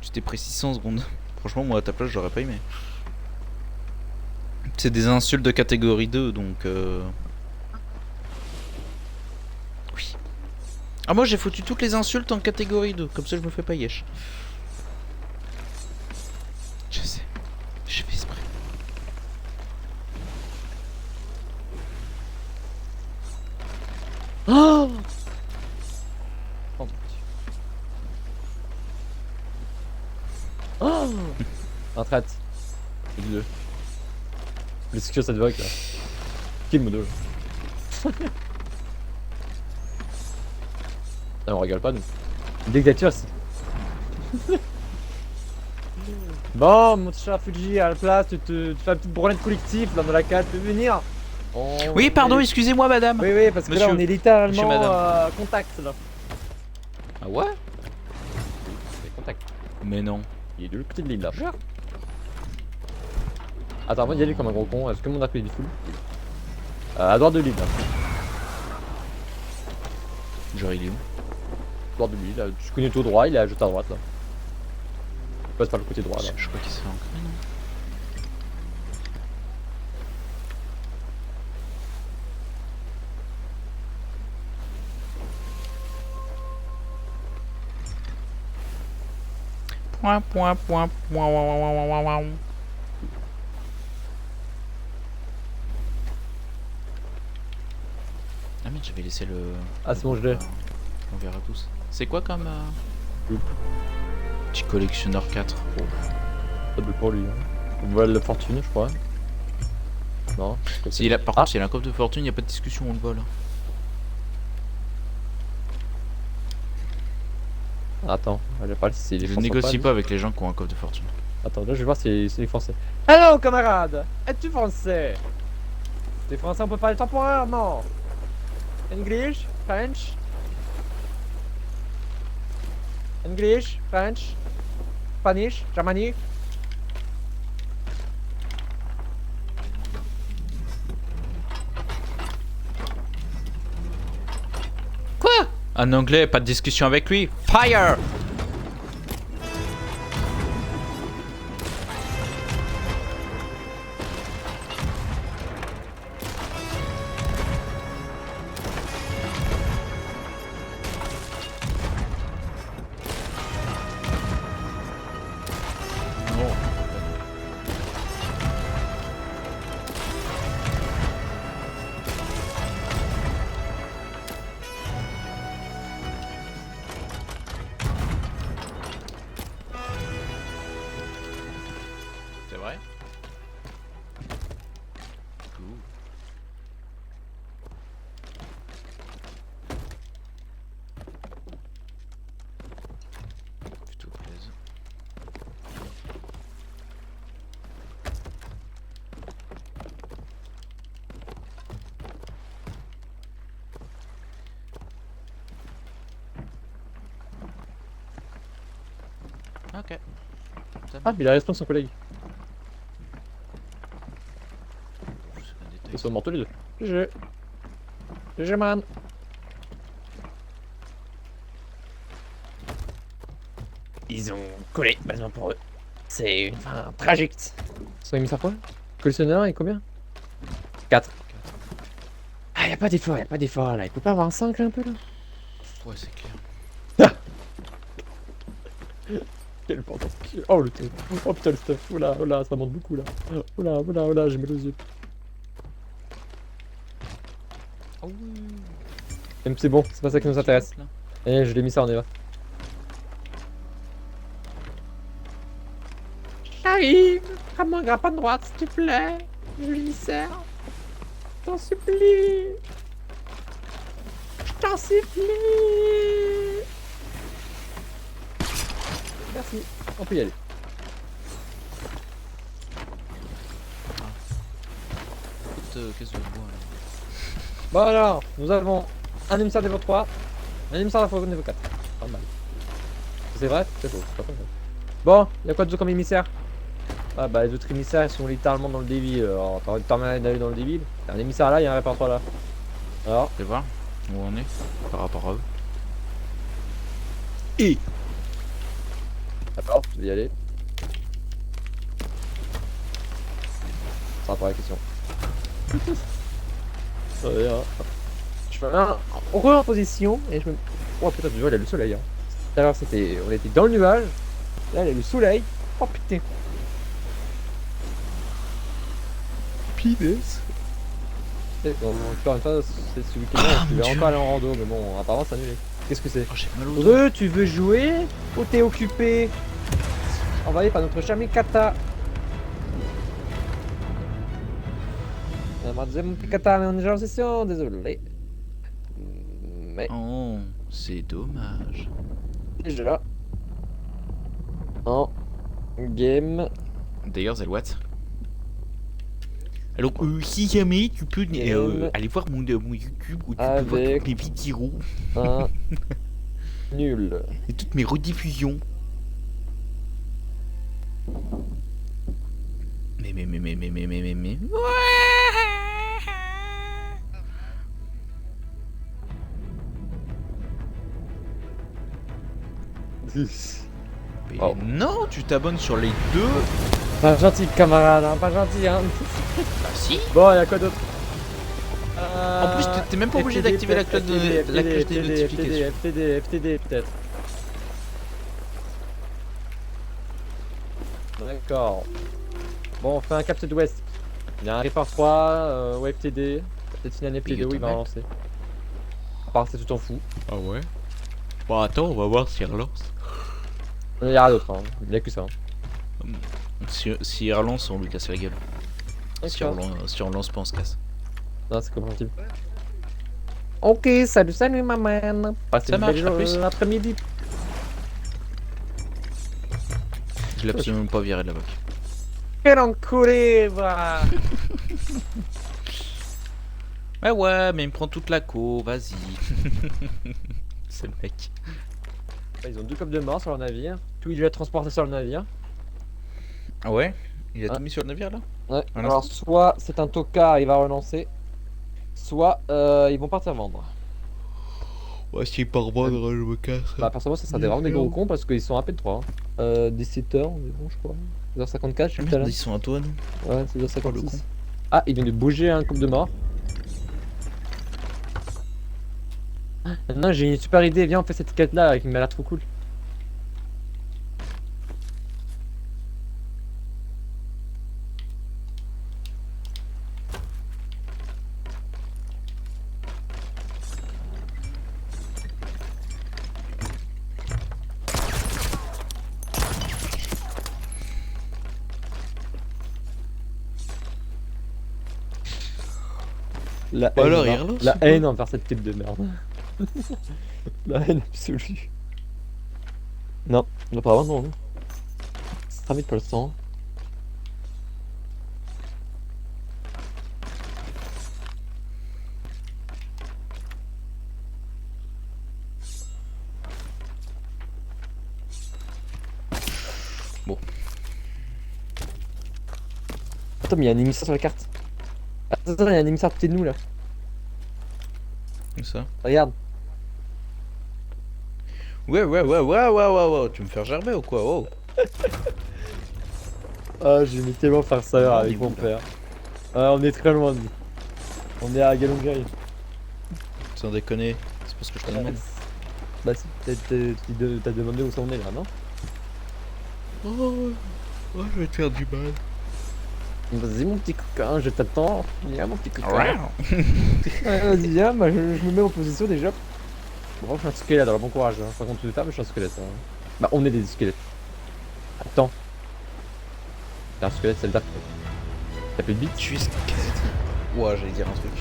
Speaker 1: Tu t'es pris 600 secondes. Franchement, moi à ta place, j'aurais pas aimé. C'est des insultes de catégorie 2, donc oui. Ah, moi j'ai foutu toutes les insultes en catégorie 2, comme ça je me fais pas yesh. Je sais, je fais exprès.
Speaker 2: Oh, oh, oh un traite. C'est deux. Qu'est-ce que ça te voque là? Kill mode 2. On rigole pas nous. Dictature c'est. Bon mon cher Fuji à la place, tu fais une petite branlette collective là dans la cale, tu peux venir?
Speaker 1: Oui, pardon, excusez-moi madame.
Speaker 2: Oui, oui, parce que
Speaker 1: Monsieur.
Speaker 2: là on est
Speaker 1: Monsieur,
Speaker 2: littéralement
Speaker 1: madame.
Speaker 2: contact là.
Speaker 1: Ah ouais?
Speaker 2: C'est contact.
Speaker 1: Mais non.
Speaker 2: Il est de l'autre côté de l'île là. Attends, avant d'y aller comme un gros con, est-ce que mon arc est full? À droite de l'île là.
Speaker 1: Genre il est où?
Speaker 2: À droite de l'île, là. Tu connais tout droit, il est juste à droite là. Il passe par le côté droit là.
Speaker 1: Je crois qu'il se fait ancrer, non? Point, point, point, point, ouin, ouin, ouin, ouin. Ah merde, j'avais laissé le...
Speaker 2: Ah, c'est bon, je l'ai.
Speaker 1: On verra tous. C'est quoi comme...
Speaker 2: Loup.
Speaker 1: Petit collectionneur 4. Oh.
Speaker 2: Pas de pour lui. Hein. Voile de fortune, je crois. Non.
Speaker 1: S'il a, par contre, s'il a un coffre de fortune, il n'y a pas de discussion, on le vole.
Speaker 2: Attends, je vais pas si les
Speaker 1: Je
Speaker 2: Français
Speaker 1: négocie
Speaker 2: ou
Speaker 1: pas avec les gens qui ont un coffre de fortune.
Speaker 2: Attends, là je vais voir si c'est les français. Hello camarade! Es-tu français? T'es français, on peut parler temporaire? Non! English? French? English? French? Spanish? Germany?
Speaker 1: Quoi? Un anglais, pas de discussion avec lui. Fire! Ok. Ça
Speaker 2: Ah, mais il a respawn son collègue.
Speaker 1: marche, c'est un détail.
Speaker 2: Ils sont morts tous les deux. GG. GG, man. Ils ont collé, malheureusement pour eux. C'est une fin tragique. Ils sont émissaires quoi? Collectionneur et combien? 4. Ah, y'a pas d'effort là. Il peut pas avoir un 5 là un peu là?
Speaker 1: Ouais, c'est clair.
Speaker 2: Quel bordel. Oh le truc. Oh putain le stuff. Oh là, ça monte beaucoup là. Oh là, j'ai mal aux yeux.
Speaker 1: Oh oui.
Speaker 2: Même c'est bon, c'est pas ça qui nous intéresse.
Speaker 1: Là.
Speaker 2: Eh, je l'ai mis ça, on y va. J'arrive. Prends-moi un grappin de droite, s'il te plaît. Je lui sers. Je t'en supplie. Je t'en supplie. Merci. On peut y aller.
Speaker 1: Qu'est-ce que je vois là?
Speaker 2: Bon alors, nous avons un émissaire niveau 3, un émissaire de la niveau 4. Pas mal. C'est vrai? C'est faux. C'est pas vrai. Bon, y'a quoi de comme émissaire? Ah bah les autres émissaires ils sont littéralement dans le débile. Alors t'as envie de terminer d'aller dans le débile? Y'a un émissaire là, y'a un répertoire là. Alors,
Speaker 1: Tu voir où on est par rapport à eux.
Speaker 2: d'accord, je vais y aller. Ça va pour la question. Je fais un re en position et je me. Oh putain, tu vois, il a le soleil. Hein. Tout à l'heure, on était dans le nuage. Là, il a le soleil. Oh putain.
Speaker 1: Pibes.
Speaker 2: Encore une fois, c'est ce week-end. Je vais encore aller en rando, mais bon, apparemment, c'est annulé. Qu'est-ce que c'est?
Speaker 1: Oh, j'ai mal au dos.
Speaker 2: Tu veux jouer ou t'es occupé? Envoyé par notre cher Mikata. J'aimerais dire mon petit Kata, mais on est déjà en session, désolé. Mais
Speaker 1: Oh, c'est dommage.
Speaker 2: déjà en game.
Speaker 1: D'ailleurs, Zelwatt. Alors, si jamais tu peux aller voir mon YouTube où tu peux voir
Speaker 2: Avec-
Speaker 1: toutes mes vidéos
Speaker 2: Un nul.
Speaker 1: et toutes mes rediffusions. Mais. Mais
Speaker 2: Oh.
Speaker 1: non, tu t'abonnes sur les deux.
Speaker 2: Pas gentil, camarade, hein, pas gentil, hein.
Speaker 1: Bah si.
Speaker 2: Bon, y'a quoi d'autre?
Speaker 1: En plus, t'es même pas obligé d'activer la cloche des notifications.
Speaker 2: FTD, peut-être. D'accord. Bon, on fait un Captain West. Il y a un Reaper 3, ou FTD. Peut-être une année FTD où il va relancer. À part, c'est tout en fou.
Speaker 1: Ah ouais. Bon, attends, on va voir s'il relance.
Speaker 2: Il y a rien d'autre, hein. Il y a que ça. Hein.
Speaker 1: Si il relance, on lui casse la gueule. Si on lance pas, on se casse.
Speaker 2: Non, c'est compréhensible. Ok, salut ma man. Passez
Speaker 1: Ça
Speaker 2: une
Speaker 1: marche,
Speaker 2: belle
Speaker 1: à plus.
Speaker 2: après-midi.
Speaker 1: Je l'ai absolument pas viré de la boc.
Speaker 2: Quel enculé, va.
Speaker 1: Ouais, mais il me prend toute la co, vas-y. C'est le mec.
Speaker 2: Ils ont 2 copes de mort sur leur navire. Tout il doit être transporté sur le navire.
Speaker 1: Ah ouais? Il a
Speaker 2: Ah.
Speaker 1: tout mis sur le navire là?
Speaker 2: Ouais.
Speaker 1: Voilà.
Speaker 2: Alors soit c'est un tocard, il va relancer. Soit ils vont partir vendre.
Speaker 1: Ouais, si par vendre, je me casse.
Speaker 2: Bah personnellement ça sera vraiment des gros cons parce qu'ils sont à peine 3. 17h, on est bon je crois. 2h54 je suis tout à
Speaker 1: Merde,
Speaker 2: l'heure.
Speaker 1: ils sont à toi, non?
Speaker 2: Ouais, c'est
Speaker 1: Oh, le
Speaker 2: 2h56.
Speaker 1: con.
Speaker 2: Ah, il vient de bouger un couple de mort. Maintenant j'ai une super idée, viens on fait cette quête là qui m'a l'air trop cool. La haine,
Speaker 1: alors,
Speaker 2: envers-
Speaker 1: il relance
Speaker 2: la
Speaker 1: ou pas
Speaker 2: haine envers cette type de merde. La haine absolue. Non, apparemment non. Ça sera vite pour le sang. Attends, mais il y a un émissaire sur la carte. Attends, il y a un émissaire à côté de nous là.
Speaker 1: Où ça?
Speaker 2: Regarde.
Speaker 1: Ouais. Tu me fais gerber ou quoi? Oh.
Speaker 2: Ah, j'aimais tellement faire ça
Speaker 1: On
Speaker 2: avec
Speaker 1: est
Speaker 2: mon
Speaker 1: où, là
Speaker 2: père. Ah, on est très loin de nous. On est à Galongari.
Speaker 1: Sans déconner, c'est parce que je te demande.
Speaker 2: Bah si, t'as demandé où ça on est là, non?
Speaker 1: Oh, je vais te faire du mal.
Speaker 2: Vas-y mon petit coquin, je t'attends. Viens mon petit coquin.
Speaker 1: Ouais.
Speaker 2: Ouais, vas-y viens, bah, je me mets en position déjà. Bon, je suis un squelette, alors bon courage. Hein. Par contre, tu le fais, mais je suis un squelette. Hein. Bah, on est des squelettes. Attends. T'es un squelette, c'est le dap. T'as plus de bite?
Speaker 1: Je suis squelette. Ouais, j'allais dire un truc.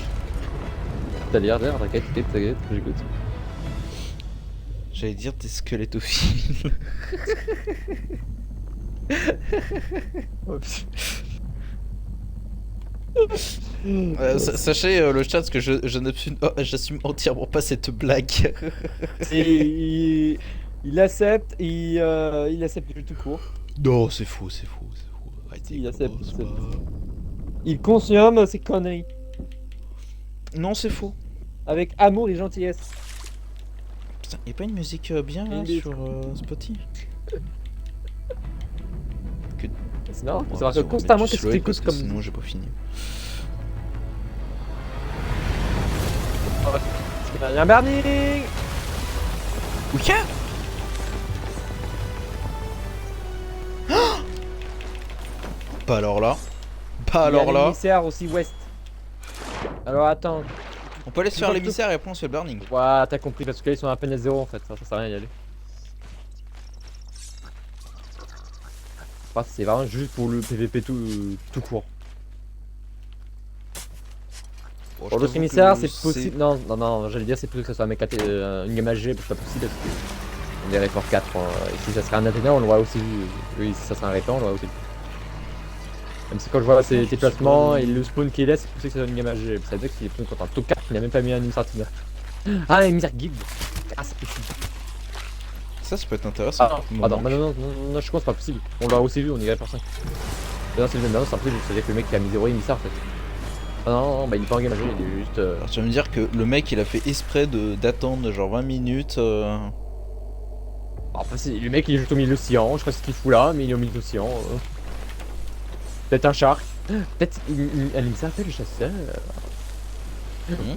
Speaker 2: T'as l'air d'air, t'inquiète, j'écoute.
Speaker 1: J'allais dire t'es squelettophile.
Speaker 2: Oh, putain.
Speaker 1: Sachez le chat que j'assume entièrement pas cette blague.
Speaker 2: Et il accepte, il accepte du tout court.
Speaker 1: Non, c'est faux. Arrêtez,
Speaker 2: Il accepte,
Speaker 1: c'est
Speaker 2: il
Speaker 1: pas-
Speaker 2: Il consomme ses conneries.
Speaker 1: Non, c'est faux.
Speaker 2: Avec amour et gentillesse.
Speaker 1: Putain, y'a pas une musique bien là,
Speaker 2: Il est-
Speaker 1: sur Spotify?
Speaker 2: C'est marrant,
Speaker 1: Bon,
Speaker 2: faut savoir que
Speaker 1: on va mettre
Speaker 2: constamment
Speaker 1: du
Speaker 2: qu'est-ce que
Speaker 1: slow,
Speaker 2: t'écoutes
Speaker 1: parce que
Speaker 2: comme
Speaker 1: sinon j'ai pas fini.
Speaker 2: Il y a un burning.
Speaker 1: Oui. Pas alors là. Pas
Speaker 2: Il y a
Speaker 1: alors
Speaker 2: un
Speaker 1: là.
Speaker 2: émissaire aussi ouest. Alors attends.
Speaker 1: On peut aller se
Speaker 2: Tu
Speaker 1: faire
Speaker 2: vois,
Speaker 1: l'émissaire et après on se fait le burning.
Speaker 2: Ouais, t'as compris parce que là ils sont à peine à 0 en fait, ça sert à rien d'y aller. Enfin, c'est vraiment juste pour le PVP tout court.
Speaker 1: Bon, je
Speaker 2: Pour l'autre
Speaker 1: t'avoue
Speaker 2: émissaire,
Speaker 1: que
Speaker 2: c'est possible. Non, j'allais dire c'est plutôt que ça soit un mec une gamme AG, mais c'est pas possible parce que on est Rayport 4. Ici ça serait un Athéna, on l'aurait aussi vu. Oui, ici ça serait un Rayport, on l'aurait aussi vu. Même si quand je vois ses placements et le spawn qu'il laisse, c'est pour ça que ça soit une gamme AG. Ça veut dire qu'il est plus content. Top 4, il n'a même pas mis un émissaire Tina. Ah, un émissaire guild. Ah, c'est possible.
Speaker 1: ça peut être intéressant.
Speaker 2: Ah, non, je pense pas possible. On l'a aussi vu, on est Rayport 5. Non, c'est le même, non, c'est impossible. C'est-à-dire que le mec qui a mis 0 émissaire en fait. Ah non, bah il est pas en game AG, il est juste.
Speaker 1: Alors tu vas me dire que le mec il a fait exprès d'attendre genre 20 minutes.
Speaker 2: Enfin, le mec il est juste au milieu de l'océan, je sais pas ce qu'il fout là, mais il est au milieu de l'océan. Peut-être un shark, peut-être un émissaire, peut-être le chasseur.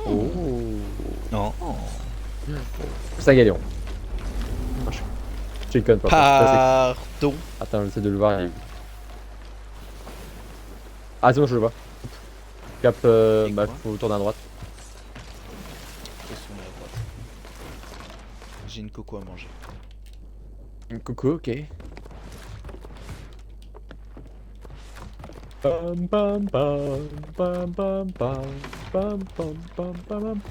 Speaker 2: Oh,
Speaker 1: Non.
Speaker 2: c'est un galion. Je déconne pas.
Speaker 1: Pardon.
Speaker 2: Attends, j'essaie de le voir. Ah, c'est bon, je le vois. Cap, bah,
Speaker 1: quoi
Speaker 2: faut tourner à droite.
Speaker 1: J'ai une coco à manger.
Speaker 2: Coucou, ok. Pam pam pam pam pam pam pam pam pam pam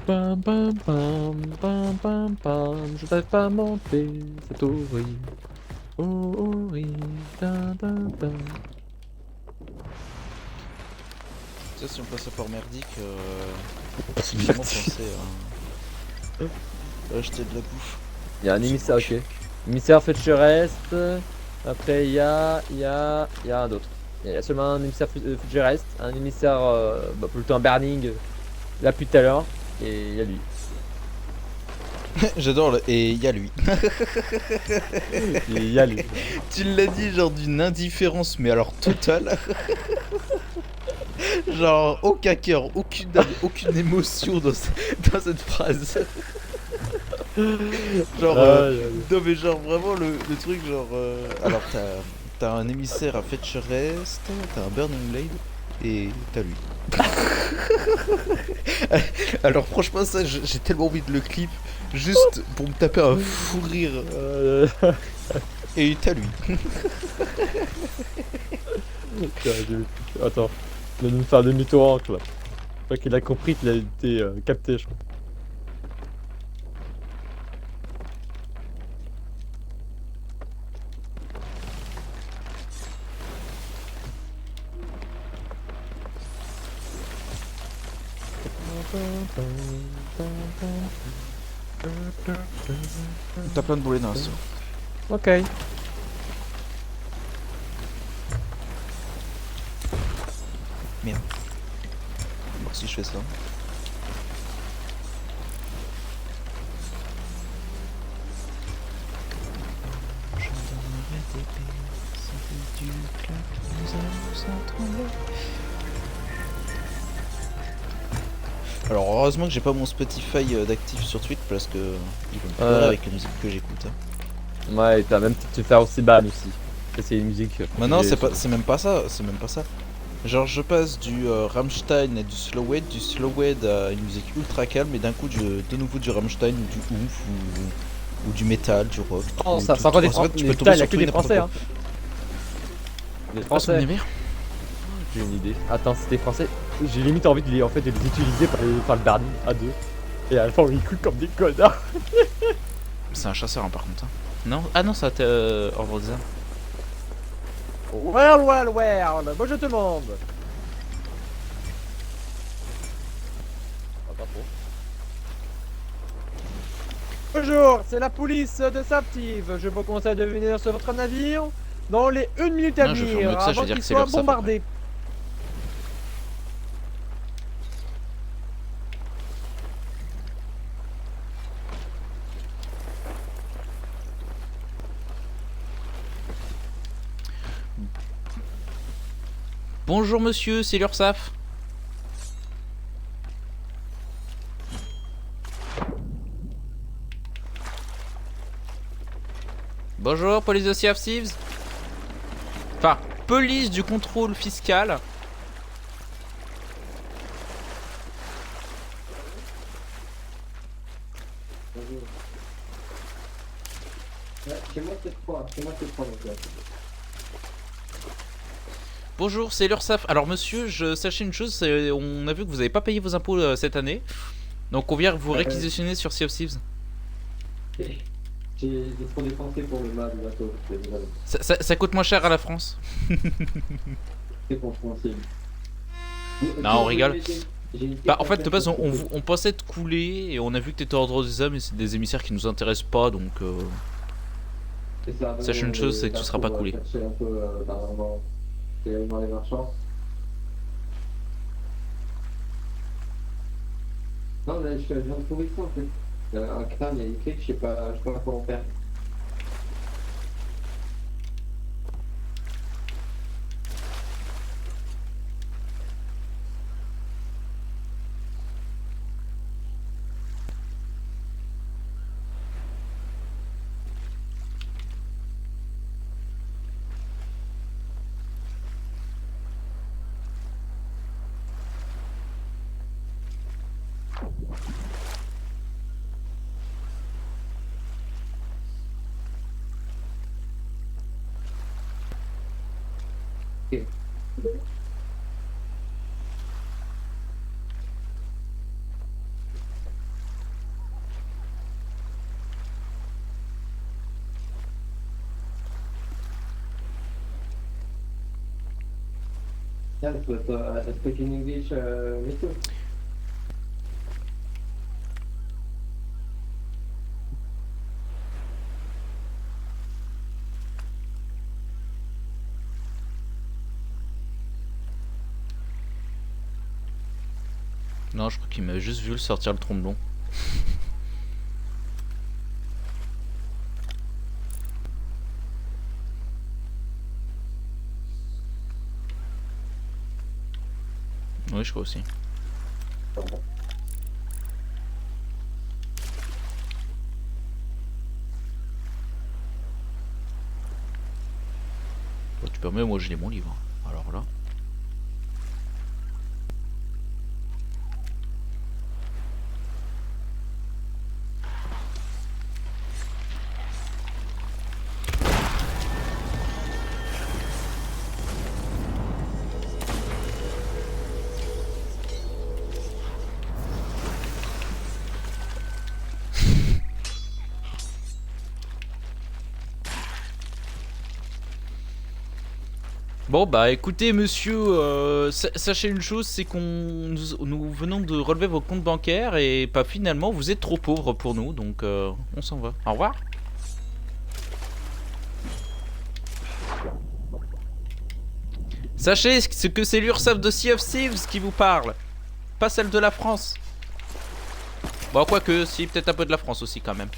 Speaker 2: pam pam pam pam pam pam. Je t'arrive pas à monter, c'est horrible. Horrible. Pam pam pam.
Speaker 1: Tu sais, si on passe à Port Merdique,
Speaker 2: C'est
Speaker 1: j'ai vraiment pensé à acheter de la bouffe.
Speaker 2: Il y a un émissaire, ok. Émissaire Fetcher Est. Après, il y a un autre. Il y a seulement un émissaire Fetcher Est, un émissaire, bah, plutôt un burning, là depuis tout à l'heure. Et il y a lui.
Speaker 1: J'adore et il y a lui.
Speaker 2: Et il y a lui.
Speaker 1: Tu l'as dit genre d'une indifférence mais alors totale. Genre aucun cœur, aucune émotion dans cette phrase. Genre non mais genre vraiment le truc genre alors t'as un émissaire à Fetcher Est, t'as un Burning Blade et t'as lui. Alors franchement ça j'ai tellement envie de le clip juste pour me taper un fou rire et t'as lui.
Speaker 2: Attends, il va nous faire demi-tour en là. Je crois qu'il a compris qu'il a été capté, je crois.
Speaker 1: T'as plein de boulets dans la sauce.
Speaker 2: Ok.
Speaker 1: Merde. Voir si je fais ça. Je donnerai des paix, si du clap, nous allons sans trembler. Alors heureusement que j'ai pas mon Spotify d'actif sur Twitch parce que ils vont me pleurer avec la musique que j'écoute. Hein.
Speaker 2: Ouais, et t'as même peut-être te faire aussi ban aussi. C'est une musique.
Speaker 1: Bah non, c'est même pas ça, c'est même pas ça. Genre je passe du Rammstein et du Slowhead à une musique ultra calme et d'un coup de nouveau du Rammstein ou du Oomph ou du métal, du rock.
Speaker 2: Oh,
Speaker 1: ou
Speaker 2: ça,
Speaker 1: tout.
Speaker 2: c'est encore des
Speaker 1: En
Speaker 2: Français.
Speaker 1: fait, tu
Speaker 2: Mais
Speaker 1: peux
Speaker 2: putain,
Speaker 1: tomber
Speaker 2: il y a
Speaker 1: sur
Speaker 2: que
Speaker 1: tout
Speaker 2: des
Speaker 1: et n'importe
Speaker 2: Français,
Speaker 1: quoi.
Speaker 2: hein. Les
Speaker 1: Ah,
Speaker 2: Français.
Speaker 1: c'est mon navire.
Speaker 2: J'ai une idée. Attends, c'était français. J'ai limite envie de les, en fait, de les utiliser par le Bernie à deux. Et à la fin, ils coulent comme des connards.
Speaker 1: C'est un chasseur hein, par contre. Hein. Non. Ah non, ça t'es Ordre des Armes.
Speaker 2: Well. Bonjour tout le monde. Ah, pas trop. Bonjour, c'est la police de Saptive. Je vous conseille de venir sur votre navire dans les 1 minute à
Speaker 1: Non, je vais faire mieux
Speaker 2: venir
Speaker 1: que ça, je vais
Speaker 2: avant
Speaker 1: dire
Speaker 2: qu'il
Speaker 1: que c'est
Speaker 2: soit
Speaker 1: leur SAF,
Speaker 2: bombardé.
Speaker 1: Bonjour monsieur, c'est l'URSSAF. Bonjour, police de Sea of Thieves. Enfin, police du contrôle fiscal. Bonjour, c'est l'URSSAF. Alors monsieur, sachez une chose, on a vu que vous n'avez pas payé vos impôts cette année. Donc on vient vous réquisitionner sur Sea of Thieves.
Speaker 5: J'ai trop dépensé pour le mât du bateau.
Speaker 1: Ça coûte moins cher à la France.
Speaker 5: C'est compréhensible.
Speaker 1: Non, on rigole. Bah en fait de base on pensait te couler et on a vu que t'étais Ordre des Hommes et c'est des émissaires qui nous intéressent pas donc sache une chose, c'est que tu seras pas coulé.
Speaker 5: Un peu d'argent dans les marchands. Non mais je viens de trouver ça en fait. Un crâne, il y a des clics, je sais pas comment faire. Okay. Yes, but speaking English, me too.
Speaker 1: Non, je crois qu'il m'a juste vu sortir le tromblon. Oui, je crois aussi. Bon, tu permets, moi je lis mon livre. Alors là. Bon bah écoutez monsieur, sachez une chose, c'est qu'on nous venons de relever vos comptes bancaires et pas finalement vous êtes trop pauvres pour nous, donc on s'en va. Au revoir. Sachez ce que c'est l'URSSAF de Sea of Thieves qui vous parle. Pas celle de la France. Bon, quoique, si, peut-être un peu de la France aussi quand même.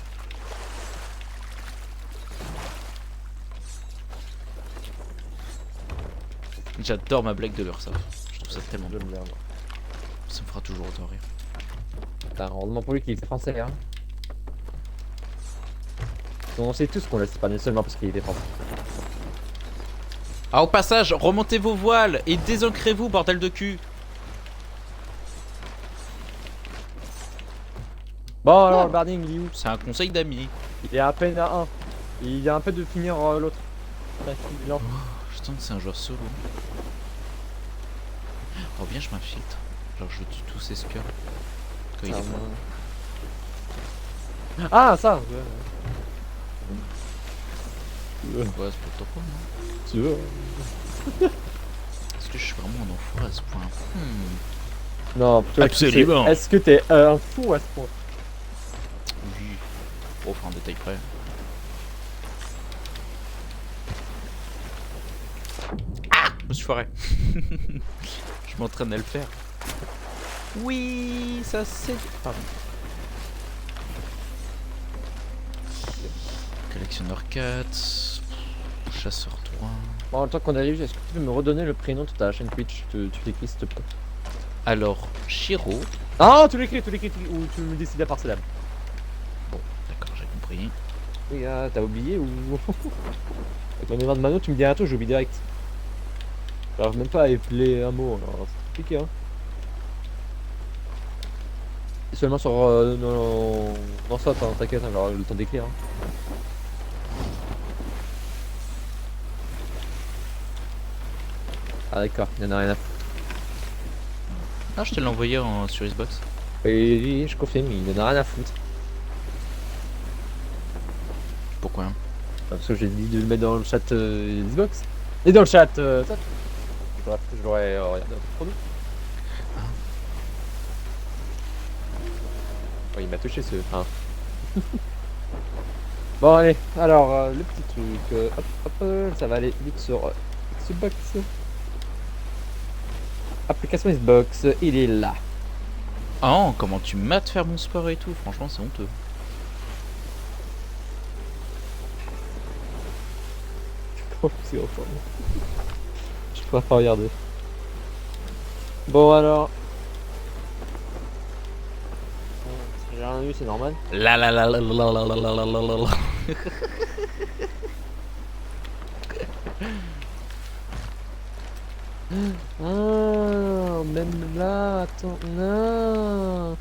Speaker 1: J'adore ma blague de l'URSSAF. Je trouve ça tellement
Speaker 2: Je
Speaker 1: drôle.
Speaker 2: me merde.
Speaker 1: Ça me fera toujours autant rire.
Speaker 2: Putain, heureusement pour lui qu'il était français, hein. On sait tous qu'on laisse pas seulement parce qu'il était français.
Speaker 1: Ah, au passage, remontez vos voiles et désancrez-vous, bordel de cul.
Speaker 2: Bon, alors, le Barding, il est où?
Speaker 1: C'est un conseil d'amis.
Speaker 2: Il est à peine à 1. Il est un peu de finir l'autre. Non.
Speaker 1: Je sens que c'est un joueur solo. Oh, bien, je m'infiltre. Genre, je tue tous ces skulls. Quand il est mort.
Speaker 2: Ah, ça!
Speaker 1: Ouais, c'est pour toi, non?
Speaker 2: Tu veux?
Speaker 1: Est-ce que je suis vraiment un enfoiré à ce point?
Speaker 2: Non, plutôt
Speaker 1: Absolument.
Speaker 2: Est-ce que t'es un fou à ce point?
Speaker 1: Oui. Oh, enfin, un détail près. Ah! Je me suis foiré. Je m'entraîne à le faire. Oui, ça c'est... Pardon. Collectionneur 4. Chasseur 3.
Speaker 2: Bon, en tant qu'on arrive, est-ce que tu peux me redonner le prénom de ta chaîne Twitch? Tu l'écris s'il te plaît.
Speaker 1: Alors, Shiro.
Speaker 2: Ah, tu l'écris, ou tu me décides par syllabe.
Speaker 1: Bon, d'accord, j'ai compris.
Speaker 2: Les gars, t'as oublié ou... Avec mon événement de mano, tu me dis un truc, j'oublie direct. J'arrive même pas à épeler un mot, alors c'est compliqué, hein. Et seulement sur... non, ça, t'inquiète, hein, j'aurai le temps d'écrire. Hein. Ah d'accord, il y en a rien à foutre.
Speaker 1: Ah, je te l'ai envoyé sur Xbox.
Speaker 2: Oui, je confirme, il en a rien à foutre.
Speaker 1: Pourquoi?
Speaker 2: Parce que j'ai dit de le mettre dans le chat Xbox. Et dans le chat ça. Je l'aurais regardé un peu trop nous. Oh, il m'a touché ce... Hein. Bon allez, alors le petit truc, hop hop, ça va aller vite sur Xbox. Application Xbox, il est là.
Speaker 1: Oh, comment tu mates faire mon sport et tout? Franchement, c'est honteux.
Speaker 2: Oh, c'est horrible. Je pourrais pas regarder. Bon alors. J'ai rien vu, c'est normal.
Speaker 1: La la la la la la la la la la la la.
Speaker 2: Ah, même là, attends, non.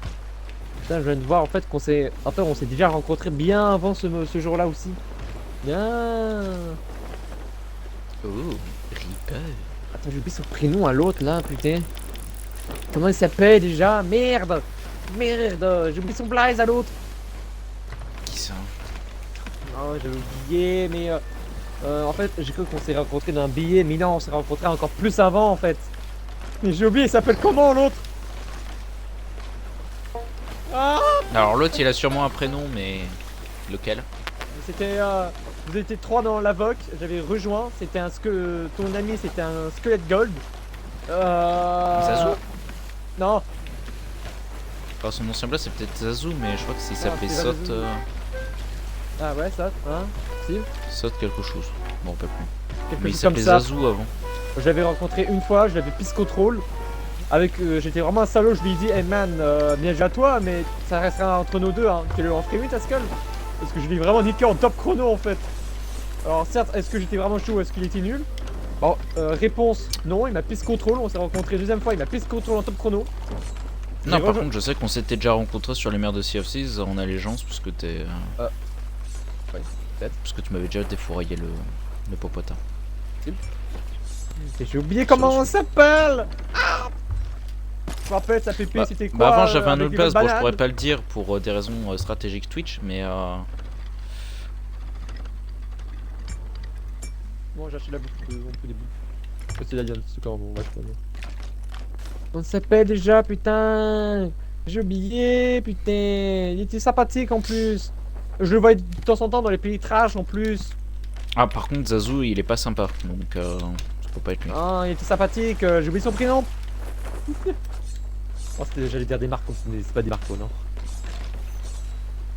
Speaker 2: Putain, je viens de voir en fait qu'on s'est... En fait, on s'est déjà rencontrés bien avant ce jour-là aussi. Ah.
Speaker 1: Oh, Reaper.
Speaker 2: Attends, j'ai oublié son prénom à l'autre là, putain. Comment il s'appelle déjà? Merde. Merde, j'ai oublié son blaze à l'autre.
Speaker 1: Qui ça?
Speaker 2: Non, j'avais oublié, mais... en fait, j'ai cru qu'on s'est rencontrés d'un billet, mais non, on s'est rencontrés encore plus avant en fait. Mais j'ai oublié, il s'appelle comment l'autre? Ah!
Speaker 1: Alors l'autre il a sûrement un prénom, mais lequel?
Speaker 2: C'était... vous étiez 3 dans la VOC, j'avais rejoint, c'était un ton ami c'était un squelette gold.
Speaker 1: Zazu?
Speaker 2: Non,
Speaker 1: Enfin, son ancien blaze c'est peut-être Zazu, mais je crois que s'il s'appelait
Speaker 2: c'est
Speaker 1: Sot,
Speaker 2: Zazu. Ah ouais, ça, hein? Si,
Speaker 1: Sot quelque chose. Bon, pas plus.
Speaker 2: quelque
Speaker 1: Mais il
Speaker 2: chose comme
Speaker 1: s'appelait
Speaker 2: ça.
Speaker 1: Zazu avant.
Speaker 2: Je l'avais rencontré une fois, je l'avais pisse contrôle. Avec, j'étais vraiment un salaud, je lui ai dit, hey man, bien joué à toi, mais ça restera entre nos deux, hein. Tu le en free ta skull? Parce que je l'ai vraiment niqué en top chrono en fait. Alors certes, est-ce que j'étais vraiment chaud ou est-ce qu'il était nul? Bon, réponse, non, il m'a pisse contrôle, on s'est rencontré deuxième fois, il m'a pisse contrôle en top chrono.
Speaker 1: Non,
Speaker 2: J'ai
Speaker 1: par
Speaker 2: rejoint-
Speaker 1: contre, je sais qu'on s'était déjà rencontrés sur les mers de Sea of Thieves en allégeance, puisque t'es.
Speaker 2: Ouais, peut-être.
Speaker 1: Parce que tu m'avais déjà défouraillé le popotin.
Speaker 2: Et j'ai oublié comment on s'appelle. Ah, je me rappelle, sa pépé
Speaker 1: Bah,
Speaker 2: c'était quoi?
Speaker 1: bah avant j'avais un
Speaker 2: avec
Speaker 1: autre
Speaker 2: les
Speaker 1: blaze, bon je
Speaker 2: bananes
Speaker 1: pourrais pas le dire pour des raisons stratégiques Twitch, mais
Speaker 2: Bon, j'ai acheté la bouffe, on peut des bouffes. C'est la viande, c'est quand on va On s'appelle déjà, putain. J'ai oublié, putain. Il était sympathique en plus. Je le voyais de temps en temps dans les pays trash en plus.
Speaker 1: ah par contre Zazu il est pas sympa, donc c'est Faut pas être lui.
Speaker 2: Ah, il était sympathique, j'ai oublié son prénom. Oh, j'allais dire des marcos, mais c'est pas des marcos, non.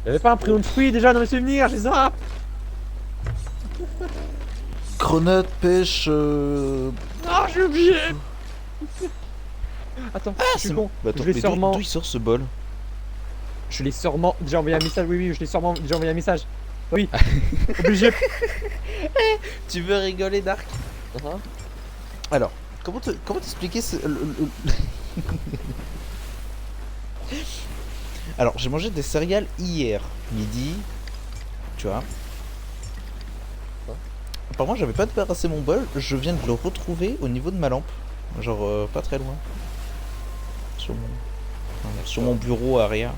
Speaker 2: Il y avait pas un prénom de fruit déjà dans mes souvenirs, j'ai ça.
Speaker 1: Grenade, pêche.
Speaker 2: Ah, j'ai oublié. Attends, je suis con.
Speaker 1: Bah, attends,
Speaker 2: je l'ai
Speaker 1: mais
Speaker 2: sûrement.
Speaker 1: d'où il sort ce bol?
Speaker 2: Je l'ai sûrement déjà envoyé un message. Oui, oui, je l'ai sûrement déjà envoyé un message. Oui, obligé.
Speaker 1: Tu veux rigoler, Dark? Alors, comment t'expliquer Alors, j'ai mangé des céréales hier midi, tu vois. Apparemment, j'avais pas débarrassé mon bol, je viens de le retrouver au niveau de ma lampe. Genre, pas très loin. Sur mon bureau arrière.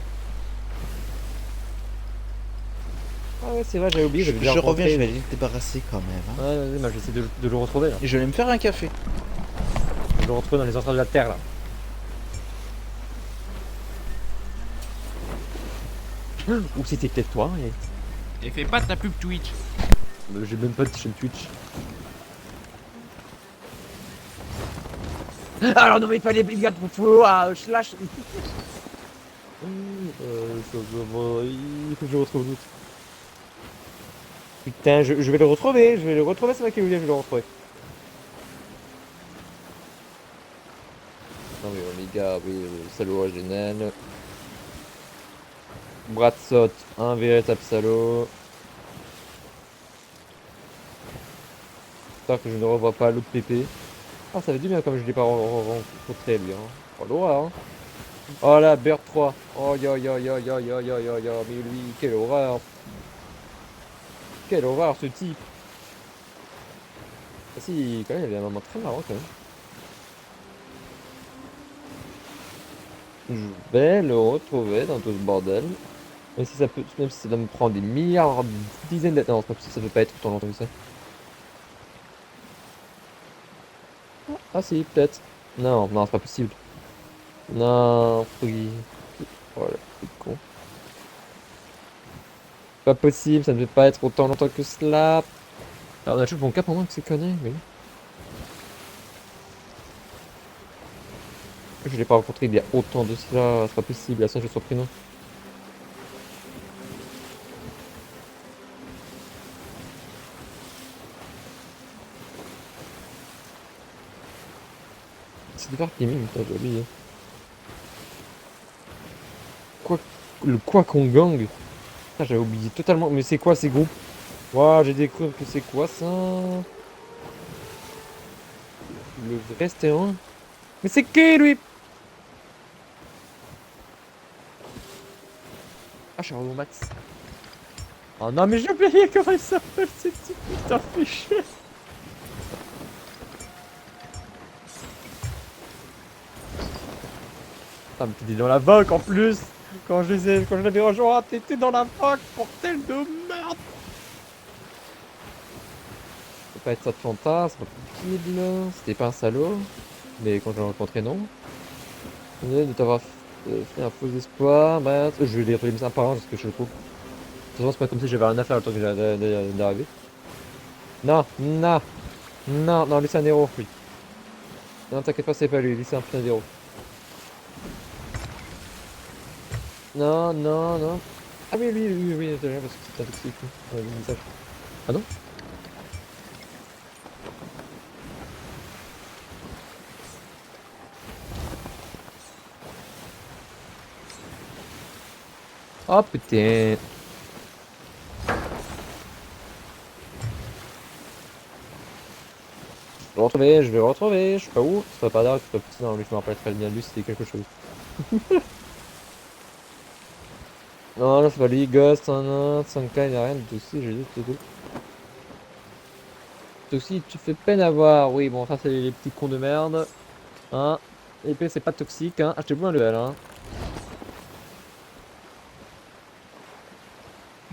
Speaker 2: Ah ouais, c'est vrai, j'avais oublié.
Speaker 1: Je reviens, je vais aller le débarrasser quand même. Hein.
Speaker 2: Ouais, vas-y, bah, je vais essayer de le retrouver là.
Speaker 1: Et je vais aller me faire un café.
Speaker 2: Je vais le retrouver dans les entrailles de la terre là. Ou c'était peut-être toi.
Speaker 1: Et fais pas ta pub Twitch.
Speaker 2: J'ai même pas de chaîne Twitch. Alors non mais il fallait bien faut je lâche. Il faut que je retrouve l'autre. Putain, je vais le retrouver, c'est moi qui voulais, je vais le retrouver. Non mais Omega, oui, salaud original. Bradsot, un véritable salaud. J'espère que je ne revois pas l'autre pépé. Ah, ça fait du bien comme je l'ai pas rencontré lui. Hein. Oh l'horreur. Hein. Oh la Bird 3. Oh yo yo yo yo yo yo yo yo. Mais lui, quelle horreur. Quelle horreur ce type. Ah si, quand même, il y avait un moment très marrant quand même. Je vais le retrouver dans tout ce bordel. Même si ça peut, même si ça doit me prendre des milliards, des dizaines d'années. Non, ça peut pas être autant longtemps que ça. Ah si, peut-être. Non, non, c'est pas possible. Non, oui. Oh là, c'est con. Pas possible, ça ne devait pas être autant longtemps que cela. Alors on a toujours bon cap pendant que c'est connu, oui. Je l'ai pas rencontré il y a autant de cela, c'est pas possible, la seule je suis surpris non. C'est Dark Gaming, putain, j'ai oublié. Le quoi qu'on gang? Putain, j'avais oublié totalement, mais c'est quoi ces groupes? Waouh, j'ai découvert que c'est quoi ça? Le vrai stéréo? Mais c'est qui lui? Ah, je suis au max. Oh non, mais j'ai oublié comment il s'appelle ce type, putain, fait chier. Ah, mais t'étais dans la vague en plus. Quand je l'avais rejoint, t'étais dans la vague, bordel de merde. Ça peut pas être ça de fantasme, c'est pas possible. C'était pas un salaud. Mais quand je l'ai rencontré, non. De t'avoir fait un faux espoir, bah, je vais les relis un par un parce que je le trouve. De toute façon, c'est pas comme si j'avais rien à faire le temps que d'arriver. Non, non, non, non, lui c'est un héros, oui. Non, t'inquiète pas, c'est pas lui, c'est un putain d'héros. Non, non, non. Ah oui, oui, c'est rien parce que c'est un toxique. Le message. Ah non? Oh putain. Je vais le retrouver, je sais pas où. C'est pas Dark, c'est pas petit, non, lui je me rappelle très bien, lui c'était quelque chose. Non, là c'est pas lui, Ghost, 5K, il n'y a rien de Toxie, j'ai dit tout. Toxie, tu fais peine à voir, oui, bon, ça c'est les petits cons de merde. Hein, épée c'est pas toxique, hein, achetez-vous un level, hein.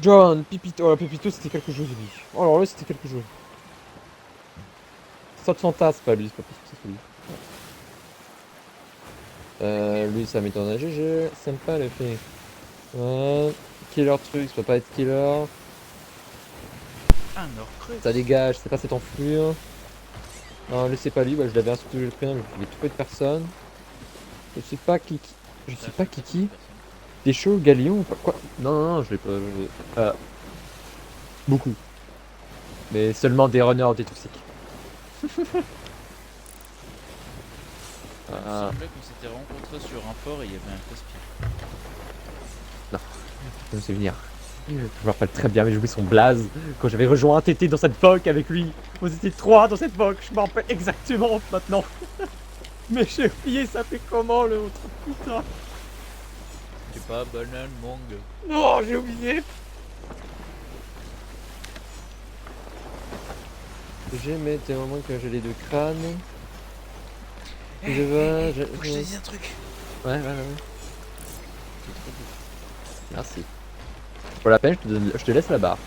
Speaker 2: John, Pipito, oh, Pipito c'était quelque chose lui. Oh alors lui c'était quelque chose. Saute son tas, c'est pas lui, c'est pas possible, c'est lui. Lui ça m'étonne à GG, sympa le fait. Killer truc, ça peut pas être killer.
Speaker 1: Un or creux.
Speaker 2: Ça dégage, c'est pas cette enflure. Non, laissez pas lui, bah, je l'avais insulté le prénom, mais je voulais trouver de personne. Je sais pas Kiki. Je sais pas Kiki. T'es chaud, Galion ou pas? Quoi? Non, non, non, je l'ai pas. Beaucoup. Mais seulement des runners des toxiques.
Speaker 1: Il me semblait qu'on s'était rencontrés sur un port et il y avait un cospi.
Speaker 2: Je me sais venir. Je me rappelle très bien, mais j'ai oublié son blaze quand j'avais rejoint un TT dans cette POC avec lui. Vous étiez 3 dans cette POC, je me rappelle exactement maintenant. Mais j'ai oublié, ça fait comment l'autre? Putain.
Speaker 1: C'est pas banane mangue.
Speaker 2: Non, j'ai oublié. J'aimais des moments que j'ai les deux crânes. Je veux.
Speaker 1: Faut que je te dise un truc.
Speaker 2: Ouais. Merci. Pour la peine, je te laisse la barre.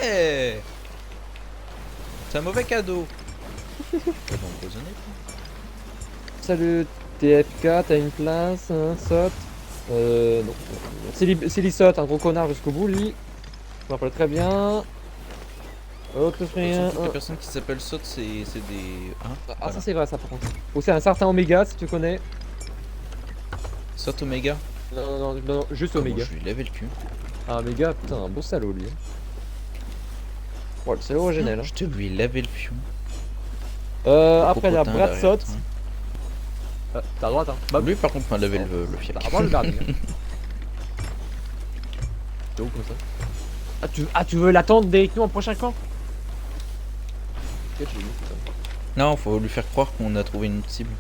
Speaker 1: Hey, c'est un mauvais cadeau. Pas empoisonné, quoi.
Speaker 2: Salut TFK, t'as une place, hein, saute. Non. Silly saute, un gros connard jusqu'au bout, lui. Je me rappelle très bien. Autre rien.
Speaker 1: Surtout que les personnes qui s'appellent Saute, c'est des. Hein,
Speaker 2: Ah,
Speaker 1: voilà.
Speaker 2: ça c'est vrai, ça par contre. Aussi un certain Omega, si tu connais.
Speaker 1: Saute Omega.
Speaker 2: Non, juste
Speaker 1: Comment
Speaker 2: Omega.
Speaker 1: je lui lavais le cul.
Speaker 2: Ah, Omega, putain, un beau salaud lui. Oh, le salaud originel. Hein.
Speaker 1: Je te lui lavais le fion.
Speaker 2: Après, il y a
Speaker 1: Popotin
Speaker 2: Brad
Speaker 1: derrière,
Speaker 2: saute.
Speaker 1: hein.
Speaker 2: T'as à droite, hein. Bah,
Speaker 1: Lui, par contre, m'a lavé le fiac.
Speaker 2: Bah, avant le dernier. Hein. C'est où comme ça? Tu veux l'attendre directement au prochain camp? Ok, j'ai mis ça.
Speaker 1: Non, faut lui faire croire qu'on a trouvé une autre cible.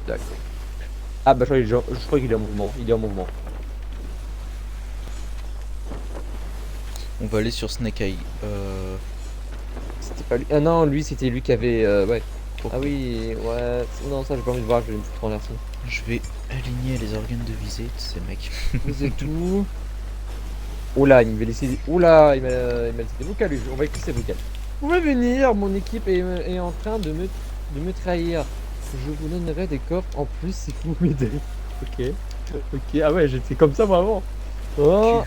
Speaker 2: D'accord. Ah bah je crois qu'il est en mouvement. Il est en mouvement.
Speaker 1: On va aller sur Snake Eye.
Speaker 2: C'était pas lui. Ah non, lui c'était lui qui avait. Ouais.
Speaker 1: Pourquoi
Speaker 2: Ah oui, ouais. Non, ça j'ai pas envie de voir, je vais me foutre en l'air.
Speaker 1: Je vais aligner les organes de visée, tu sais, mec.
Speaker 2: C'est tout. Oula, il m'a laissé. Oula, il m'a laissé des vocales. On va écouter ses vocales. Vous pouvez venir, mon équipe est en train de me trahir. Je vous donnerai des coffres en plus si vous m'aidez. Ok. Ok, ah ouais, j'étais comme ça moi avant. Oh.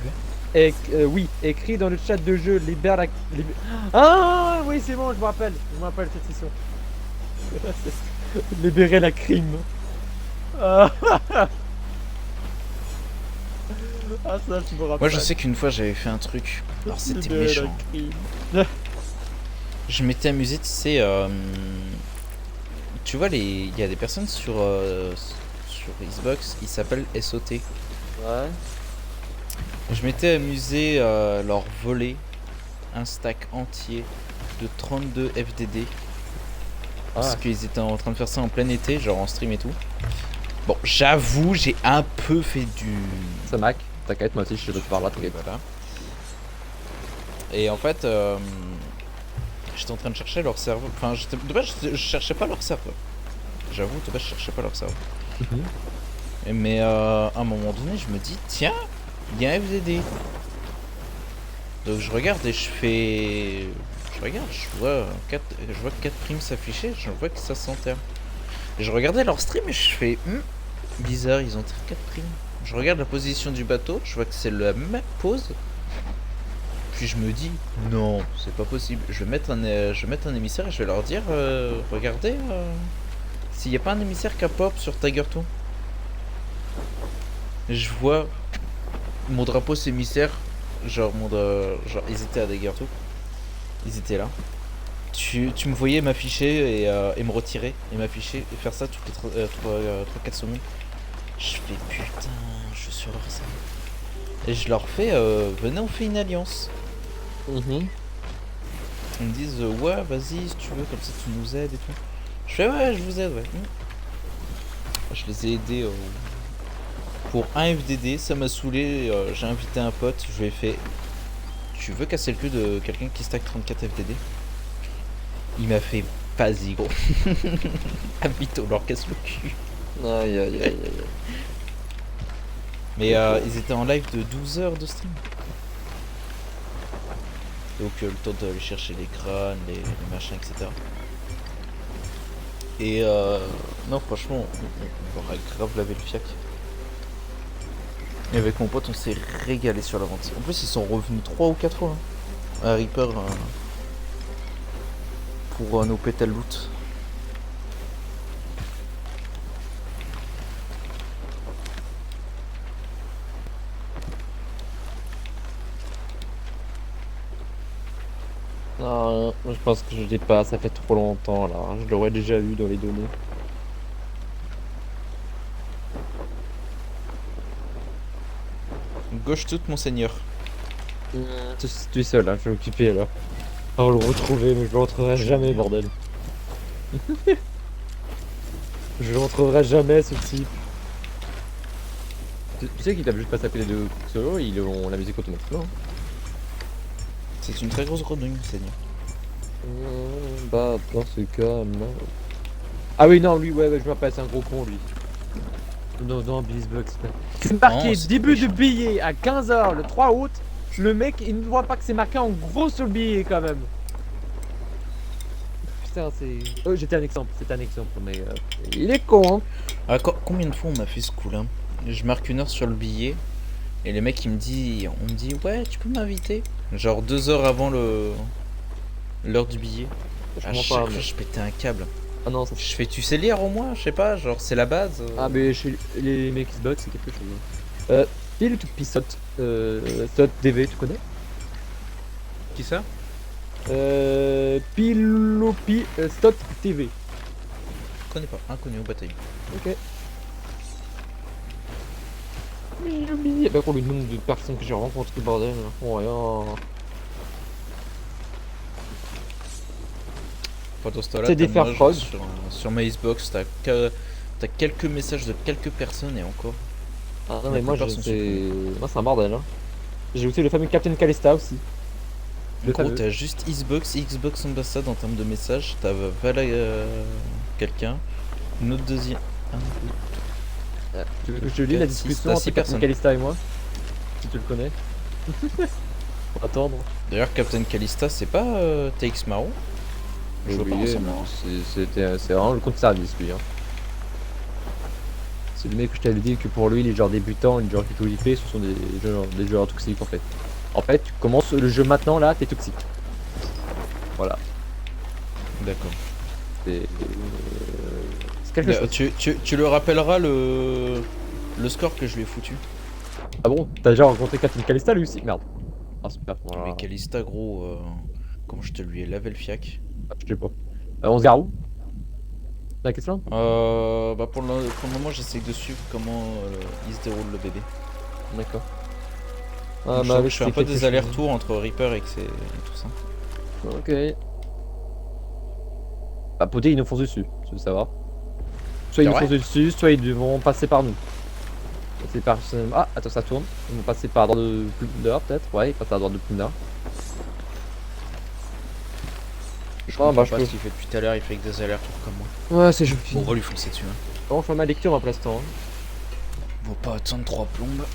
Speaker 2: Oui, écrit dans le chat de jeu, libère la. Ah oui, c'est bon, je me rappelle cette session. Libérer la crime. Ah. Ah ça, je me rappelle.
Speaker 1: Moi, je sais qu'une fois, j'avais fait un truc. Alors, c'était
Speaker 2: Libérer la
Speaker 1: méchant.
Speaker 2: crime.
Speaker 1: Je m'étais amusé, tu sais. Tu vois, il y a des personnes sur Xbox, ils s'appellent SOT.
Speaker 2: Ouais.
Speaker 1: Je m'étais amusé à leur voler un stack entier de 32 FDD. Parce qu'ils étaient en train de faire ça en plein été, genre en stream et tout. Bon, j'avoue, j'ai un peu fait du...
Speaker 2: Ça Mac, t'inquiète, moi aussi je te parle là, t'inquiète.
Speaker 1: Voilà. Et en fait, j'étais en train de chercher leur serveur. Enfin, de base, je cherchais pas leur serveur. J'avoue, de base, je cherchais pas leur serveur. Mais à un moment donné, je me dis, tiens, il y a un FDD. Donc je regarde et je fais... je vois 4 primes s'afficher, je vois que ça s'enterre. Et je regardais leur stream et je fais, bizarre, ils ont tiré 4 primes. Je regarde la position du bateau, je vois que c'est la même pose. Puis je me dis, non, c'est pas possible. Je vais mettre un émissaire et je vais leur dire, regardez, s'il n'y a pas un émissaire qui a pop sur Tiger 2. Je vois mon drapeau c'est émissaire, genre ils étaient à Tiger 2. Ils étaient là. Tu me voyais m'afficher et me retirer et m'afficher et faire ça toutes les 3-4 secondes. Je fais putain, je suis leur ça. Et je leur fais, venez on fait une alliance. Ils me disent ouais vas-y si tu veux, comme ça tu nous aides et tout. Je fais ouais je vous aide ouais. Je les ai aidés pour un FDD, ça m'a saoulé, j'ai invité un pote, je lui ai fait tu veux casser le cul de quelqu'un qui stack 34 FDD? Il m'a fait vas-y gros. Habito leur casse le cul.
Speaker 2: Aïe aïe aïe aïe.
Speaker 1: Mais ils étaient en live de 12 heures de stream. Donc le temps d'aller chercher les crânes, les machins, etc. Et non franchement, on aurait grave lavé le fiac. Et avec mon pote on s'est régalé sur la vente. En plus ils sont revenus 3 ou 4 fois. Hein. Un Reaper, pour nos pétales loot.
Speaker 2: Non, je pense que je l'ai pas, ça fait trop longtemps là, je l'aurais déjà eu dans les données.
Speaker 1: Gauche toute, monseigneur.
Speaker 2: Tu es seul, hein, je vais m'occuper là. On va le retrouver, mais je le retrouverai jamais, bordel. Je le retrouverai jamais ce type. Tu sais qu'il tape juste passer à côté de solo, ils ont la musique automatiquement.
Speaker 1: C'est une très grosse grenouille, monseigneur.
Speaker 2: Bah, dans ce cas, non. Ah oui, non, lui, ouais, je me rappelle, c'est un gros con, lui. Non, Beastbox. C'est marqué
Speaker 1: Non, c'est
Speaker 2: début
Speaker 1: méchant.
Speaker 2: de billet à 15h le 3 août. Le mec, il ne voit pas que c'est marqué en gros sur le billet quand même. Putain, c'est. Oh, c'était un exemple, mais il est con, hein.
Speaker 1: Ah, combien de fois on m'a fait ce coup-là? Je marque 1 heure sur le billet et le mec on me dit ouais, tu peux m'inviter. Genre 2 heures avant l'heure du billet.
Speaker 2: Je
Speaker 1: À
Speaker 2: comprends
Speaker 1: chaque
Speaker 2: pas.
Speaker 1: fois,
Speaker 2: Mais...
Speaker 1: je pétais un câble.
Speaker 2: Ah non, ça.
Speaker 1: Je fais, tu sais lire au moins, je sais pas, genre c'est la base.
Speaker 2: Ah, mais chez les mecs Xbox, c'est quelque chose. Pile ou Pisot Stot DV, tu connais?
Speaker 1: Qui ça?
Speaker 2: Pilopi Stot TV.
Speaker 1: Je connais pas, inconnu au bataillon.
Speaker 2: Ok. J'ai pas pour le nombre de personnes que j'ai rencontrées, bordel. Oh, rien.
Speaker 1: Pendant ce temps-là,
Speaker 2: C'est des
Speaker 1: t'as moi,
Speaker 2: faire fraude.
Speaker 1: sur ma Xbox, t'as quelques messages de quelques personnes et encore.
Speaker 2: Ah non,
Speaker 1: La
Speaker 2: mais moi,
Speaker 1: plupart sont
Speaker 2: c'est un bordel. Hein. J'ai aussi le fameux Captain Calista aussi.
Speaker 1: En
Speaker 2: Le
Speaker 1: gros,
Speaker 2: fameux.
Speaker 1: t'as juste Xbox ambassade en termes de messages, t'as quelqu'un, une autre deuxième.
Speaker 2: Tu veux que je te lis la
Speaker 1: Quatre,
Speaker 2: discussion
Speaker 1: six, t'as
Speaker 2: entre
Speaker 1: six
Speaker 2: Captain
Speaker 1: personnes.
Speaker 2: Calista et moi? Si tu le connais. On va attendre.
Speaker 1: D'ailleurs, Captain Calista, c'est pas TX Maro? Je vois pas ensemble.
Speaker 2: C'est vraiment le compte service lui. Hein. C'est le mec que je t'avais dit que pour lui, les joueurs débutants, les joueurs qui jouent IP, ce sont des joueurs toxiques en fait. En fait, tu commences le jeu maintenant là, t'es toxique. Voilà.
Speaker 1: D'accord.
Speaker 2: C'est quelque chose.
Speaker 1: Tu le rappelleras le score que je lui ai foutu.
Speaker 2: Ah bon? T'as déjà rencontré Captain Calista lui aussi? Merde. Ah super. Voilà.
Speaker 1: Mais Calista, gros, comment je te lui ai lavé le fiac.
Speaker 2: Ah, je sais pas. On se gare où? La question?
Speaker 1: Bah pour le moment, j'essaie de suivre comment il se déroule le bébé.
Speaker 2: D'accord.
Speaker 1: Donc,
Speaker 2: bah,
Speaker 1: je fais un peu des allers-retours entre Reaper et tout ça.
Speaker 2: Ok. Bah, poté, ils nous foncent dessus, tu veux savoir. Soit ils
Speaker 1: C'est
Speaker 2: nous
Speaker 1: vrai
Speaker 2: foncent dessus, soit ils vont passer par nous. Passer par... Ah, attends, ça tourne. Ils vont passer par droite de Plunder, peut-être. Ouais, ils passent à droite de Plunder.
Speaker 1: Je
Speaker 2: Ah,
Speaker 1: comprends
Speaker 2: bah,
Speaker 1: pas
Speaker 2: je
Speaker 1: ce
Speaker 2: peux.
Speaker 1: qu'il fait depuis tout à l'heure, il fait que des allers-retours comme moi.
Speaker 2: Ouais, c'est joli.
Speaker 1: Bon, on va lui foncer dessus. Hein.
Speaker 2: Bon, je fais ma lecture pour l'instant.
Speaker 1: Bon, pas attendre 3 plombes.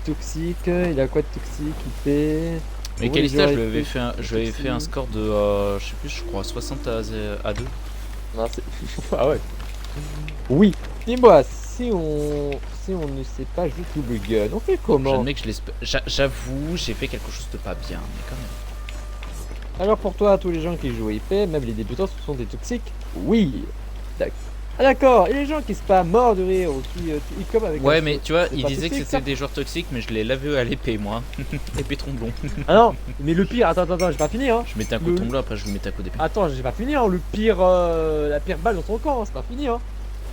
Speaker 2: Toxique, il a quoi de toxique? IP.
Speaker 1: Mais
Speaker 2: Oui,
Speaker 1: Calista,
Speaker 2: les
Speaker 1: je lui
Speaker 2: joueurs
Speaker 1: avais
Speaker 2: IP,
Speaker 1: fait un
Speaker 2: toxique.
Speaker 1: score de, je sais plus, je crois 60 à 2.
Speaker 2: Non, c'est... Ah ouais. Oui. Dis-moi, si on ne sait pas jouer double gun, on fait comment?
Speaker 1: J'admets que j'avoue, j'ai fait quelque chose de pas bien, mais quand même.
Speaker 2: Alors pour toi, tous les gens qui jouent IP, même les débutants, ce sont des toxiques? Oui. Ah d'accord, et les gens qui se pas morts de rire ou qui comme avec
Speaker 1: Ouais,
Speaker 2: un
Speaker 1: mais
Speaker 2: feu,
Speaker 1: tu vois,
Speaker 2: c'est
Speaker 1: il
Speaker 2: pas
Speaker 1: disait que
Speaker 2: toxique,
Speaker 1: c'était
Speaker 2: ça
Speaker 1: des joueurs toxiques, mais je l'ai lavé à l'épée, moi. Épée tromblon.
Speaker 2: Ah non, mais le pire, attends, j'ai pas fini hein.
Speaker 1: Je mettais un coup de tromblon, après je lui mettais un coup d'épée.
Speaker 2: Attends, j'ai pas fini hein, le pire, la pire balle dans son camp, hein, c'est pas fini hein.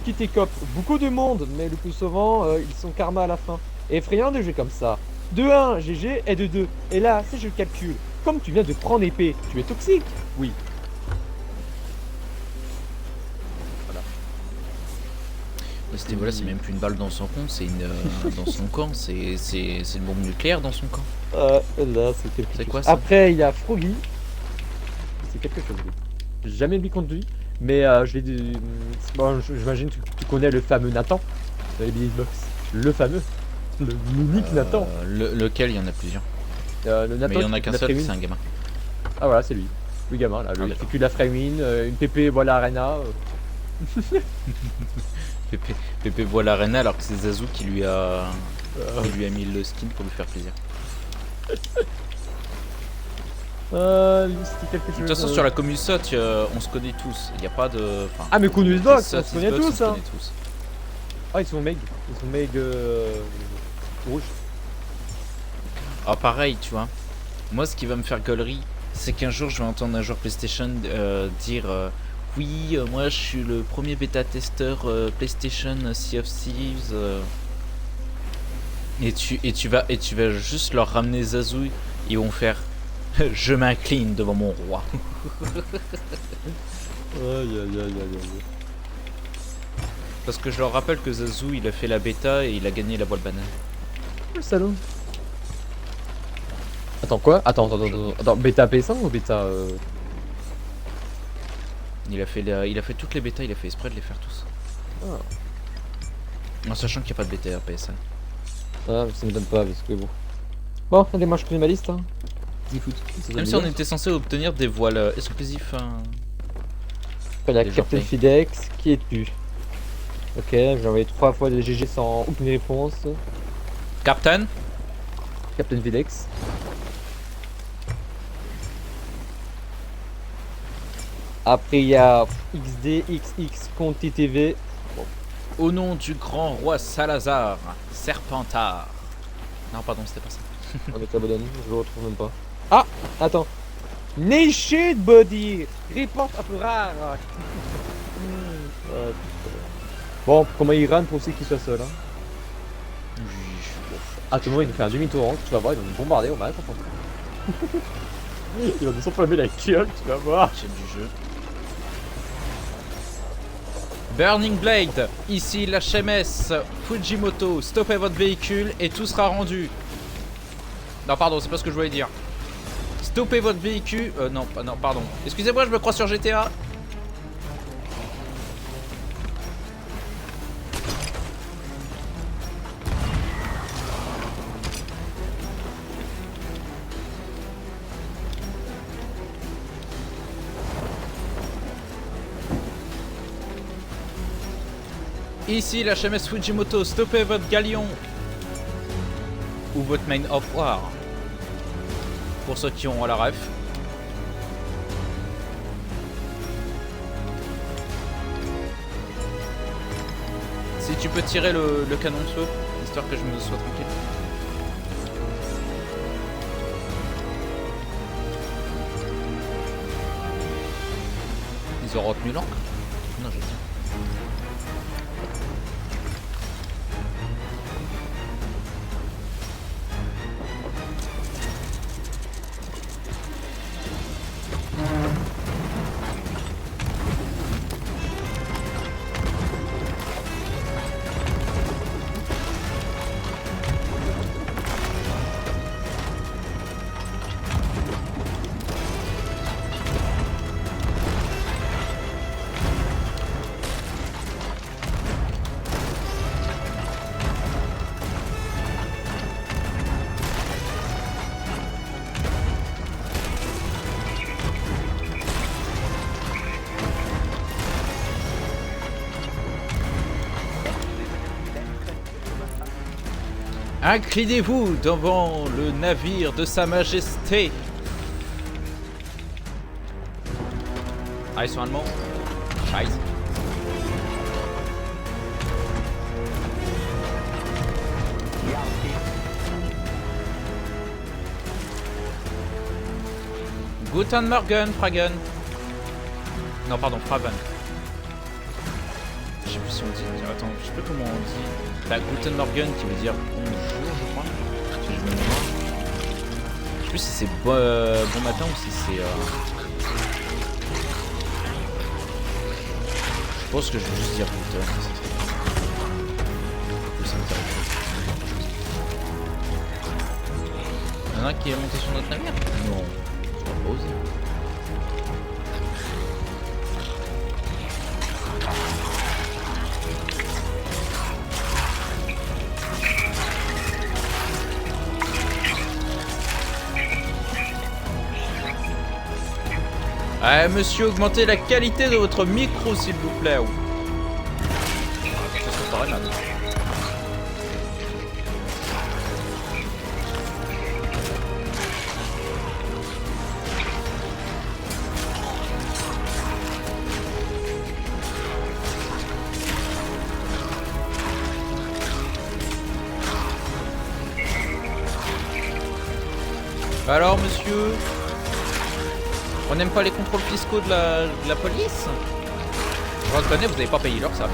Speaker 2: Qui t'écope beaucoup de monde, mais le plus souvent, ils sont karma à la fin. Effrayant de jouer comme ça. De 1, GG, et de 2. Et là, si je calcule, comme tu viens de prendre épée, tu es toxique? Oui.
Speaker 1: Mais c'était voilà, c'est même plus une balle dans son camp, c'est une dans son camp, c'est une bombe nucléaire dans son camp.
Speaker 2: Là, c'est quelque
Speaker 1: C'est
Speaker 2: chose.
Speaker 1: quoi, ça?
Speaker 2: Après, il y a Froggy. C'est quelque chose, lui. J'ai jamais mis contre lui, mais je l'ai dit. Bon, j'imagine que tu connais le fameux Nathan dans les Xbox. Le fameux. L'unique Nathan.
Speaker 1: Lequel, il y en a plusieurs.
Speaker 2: Le Nathan.
Speaker 1: Mais il y en a
Speaker 2: qui
Speaker 1: qu'un
Speaker 2: fait de la
Speaker 1: seul,
Speaker 2: frame
Speaker 1: c'est
Speaker 2: win.
Speaker 1: un gamin.
Speaker 2: Ah voilà, c'est lui. Le gamin, là.
Speaker 1: Ah,
Speaker 2: Il a
Speaker 1: d'accord.
Speaker 2: fait que de la frame win, une PP, voilà, Arena.
Speaker 1: Pépé voit l'arena alors que c'est Zazu qui lui a mis le skin pour lui faire plaisir.
Speaker 2: C'était quelque
Speaker 1: De
Speaker 2: chose.
Speaker 1: toute façon, sur la commune SOT, on se connaît tous. Il n'y a pas de. Enfin,
Speaker 2: Ah, mais Kunus
Speaker 1: les
Speaker 2: Box,
Speaker 1: SOT,
Speaker 2: on se connaît
Speaker 1: Xbox,
Speaker 2: tous,
Speaker 1: on se
Speaker 2: hein.
Speaker 1: connaît tous.
Speaker 2: Ah, ils sont meg. Ils sont meg rouge.
Speaker 1: Ah, pareil, tu vois. Moi, ce qui va me faire gaulerie, c'est qu'un jour, je vais entendre un joueur PlayStation dire oui, moi, je suis le premier bêta-testeur PlayStation Sea of Thieves. Et tu vas juste leur ramener Zazouille. Ils vont faire je m'incline devant mon roi.
Speaker 2: Aïe, aïe, aïe, aïe, aïe.
Speaker 1: Parce que je leur rappelle que Zazou, il a fait la bêta et il a gagné la boîte banane.
Speaker 2: Le salaud. Attends, quoi? Attends, bêta PS5 ou bêta
Speaker 1: Il a fait toutes les bêtas, il a fait exprès de les faire tous.
Speaker 2: Ah.
Speaker 1: En sachant qu'il n'y a pas de bêta PS5.
Speaker 2: Ah, ça me donne pas parce que bon. Bon, allez, moi je connais ma liste. Hein. 10 foot.
Speaker 1: Même si on était censé obtenir des voiles exclusifs.
Speaker 2: La
Speaker 1: des
Speaker 2: Captain
Speaker 1: joueurs
Speaker 2: Fidex, qui es-tu? Ok, j'ai envoyé 3 fois des GG sans aucune réponse.
Speaker 1: Captain.
Speaker 2: Captain Fidex. Après il y a XD, XX, Conti TV.
Speaker 1: Au nom du grand roi Salazar, Serpentard. Non, pardon, c'était pas ça.
Speaker 2: On est abandonné, je le retrouve même pas. Ah, attends. Nation Body, report un peu rare. Bon, comment il run pour aussi qu'il soit seul. Hein. À tout moment, il nous fait un demi-tour, hein, tu vas voir, ils vont nous bombarder au match. Ils vont nous s'enflammer la gueule, tu vas voir.
Speaker 1: J'aime du jeu. Burning Blade, ici l'HMS Fujimoto, stoppez votre véhicule et tout sera rendu. Non, pardon, c'est pas ce que je voulais dire. Stoppez votre véhicule. Non, pardon. Excusez-moi, je me crois sur GTA. Ici l'HMS Fujimoto, stoppez votre galion. Ou votre main of war. Pour ceux qui ont la ref. Si tu peux tirer le canon de feu, histoire que je me sois tranquille. Ils auront retenu l'encre? Non, je tiens. Inclinez-vous devant le navire de Sa Majesté. Ah, ils sont allemands. Scheiße. Guten Morgen, Fragen. Non, pardon, Fraven. Je sais plus si on dit. Attends, je sais plus comment on dit. Bah, Guten Morgen qui veut dire bonjour, je crois. Si je me mémoire. Je sais plus si c'est bon matin ou si c'est. Je pense que je vais juste dire Guten. Ça me dirait quelque chose. Il y en a un qui est monté sur notre navire? Non, je vais pas oser. Ah, monsieur, augmentez la qualité de votre micro, s'il vous plaît. Ça se paraît mal. Alors monsieur, on n'aime pas les contrôles fiscaux de la police? Je reconnais, vous n'avez pas payé l'heure, ça.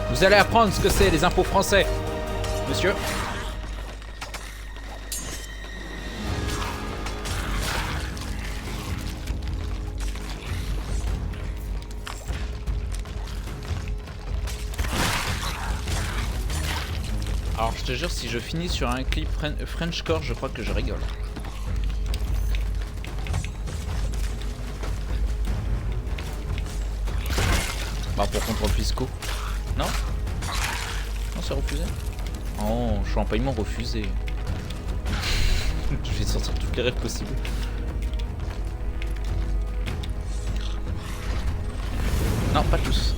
Speaker 1: Vous allez apprendre ce que c'est les impôts français, monsieur. Alors je te jure, si je finis sur un clip Frenchcore, je crois que je rigole. Bah pour contrôle fiscaux. Non? Non, c'est refusé? Oh, je suis en paiement refusé. Je vais sortir toutes les rêves possibles. Non, pas tous.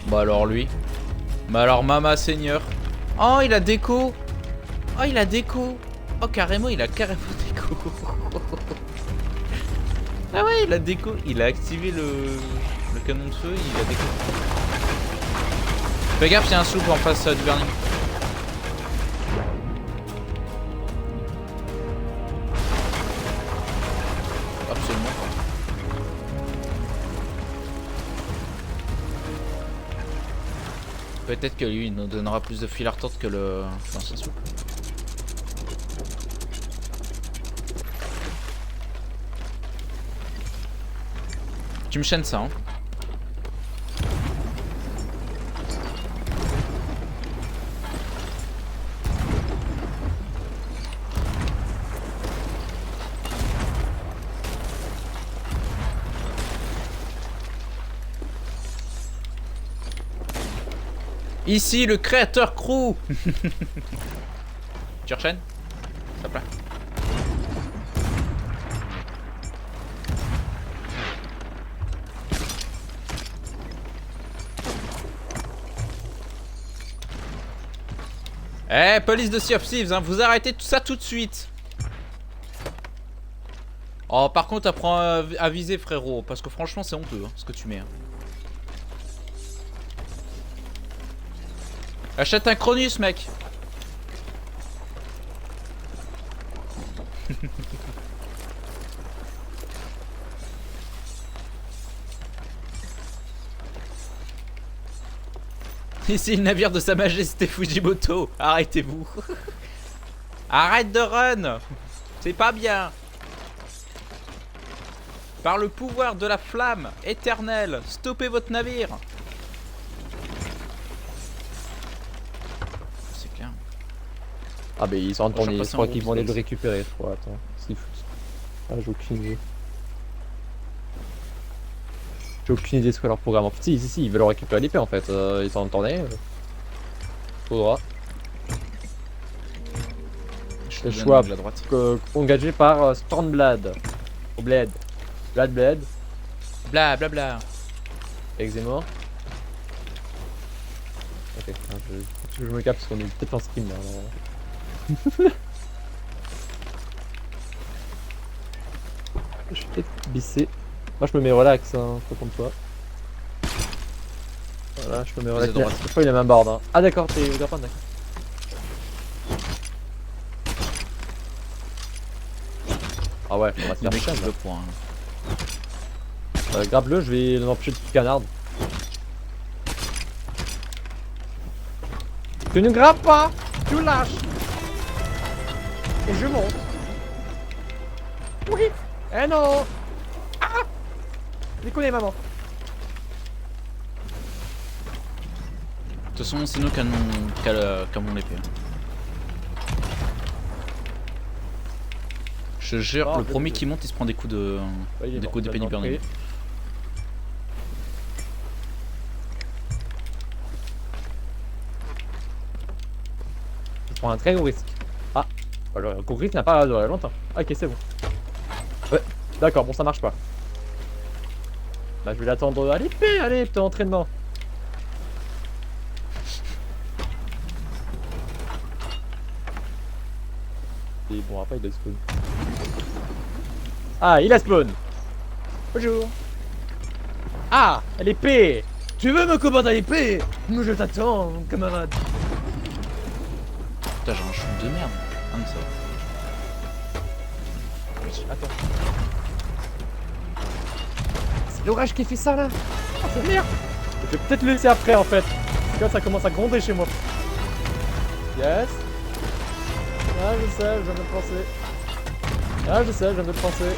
Speaker 1: Bah alors lui. Bah alors Mama Seigneur. Oh, il a déco. Oh, il a déco. Oh, carrément, il a carrément déco. Ah ouais, il a déco. Il a activé le canon de feu, il a déco. Fais gaffe, il y a un soupe en face du burning. Absolument pas. Peut-être que lui, il nous donnera plus de fil à retordre que le l'ancien soupe. Tu me chaînes ça, hein. Ici le créateur crew. Tu enchaînes? Ça plaît. Eh, police de Sea of Thieves, hein, vous arrêtez tout ça tout de suite. Oh, par contre, apprends à viser, frérot, parce que franchement, c'est honteux, hein, ce que tu mets. Hein. Achète un Cronus, mec. Ici le navire de Sa Majesté Fujimoto. Arrêtez-vous. Arrête de run. C'est pas bien. Par le pouvoir de la flamme éternelle, stoppez votre navire. C'est clair.
Speaker 2: Ah bah ils sont en train de... Je crois
Speaker 1: en
Speaker 2: qu'ils
Speaker 1: groupe,
Speaker 2: vont aller le
Speaker 1: c'est-
Speaker 2: récupérer, je crois. Attends, c'est fou. Ah, j'ai aucune idée. J'ai aucune idée de ce qu'est leur programme. En fait, si, ils veulent récupérer l'épée en fait. Ils sont en tournée. Faudra.
Speaker 1: Je
Speaker 2: Le
Speaker 1: te donne
Speaker 2: choix.
Speaker 1: de la droite.
Speaker 2: Engagé par Stormblade. Au bled. Blade.
Speaker 1: Bla bla bla.
Speaker 2: Avec Zemmour. Ok, je me capte parce qu'on est peut-être en stream là. Alors... je vais peut-être baisser. Moi je me mets relax, hein, pas comme toi. Voilà, je me mets relax.
Speaker 1: à droite.
Speaker 2: Je crois qu'il a même board. Hein. Ah d'accord, t'es au Japon, d'accord. Ah ouais, on va se
Speaker 1: Le
Speaker 2: faire
Speaker 1: mec
Speaker 2: chier,
Speaker 1: qui
Speaker 2: là.
Speaker 1: le point.
Speaker 2: Grappe-le, je vais l'empêcher de canard. Tu ne grappes pas, tu lâches. Et je monte. Oui. Eh non. Ah. Déconnez maman.
Speaker 1: De toute façon, c'est nous qui avons l'épée. Je te jure,
Speaker 2: Ah,
Speaker 1: le premier
Speaker 2: je-
Speaker 1: qui monte, il se prend des coups de
Speaker 2: Ouais, il est
Speaker 1: des
Speaker 2: mort,
Speaker 1: coups d'épée
Speaker 2: il a
Speaker 1: burning.
Speaker 2: pris. Je prends un très gros risque. Ah, alors, le gros risque n'a pas duré longtemps. Ok, c'est bon. Ouais, d'accord, bon, ça marche pas. Bah, je vais l'attendre à l'épée, allez, petit entraînement. Et bon, après, il a spawn. Ah, il a spawn. Bonjour. Ah, l'épée. Tu veux me combattre à l'épée? Nous je t'attends, mon camarade.
Speaker 1: Putain, j'ai un shoot de merde. Ah, mais ça va.
Speaker 2: Attends. C'est l'orage qui fait ça là? Ah, c'est merde. Je vais peut-être le laisser après en fait. Parce que là ça commence à gronder chez moi. Yes. Ah je sais, je viens de le penser. Ah je sais, je viens de le penser.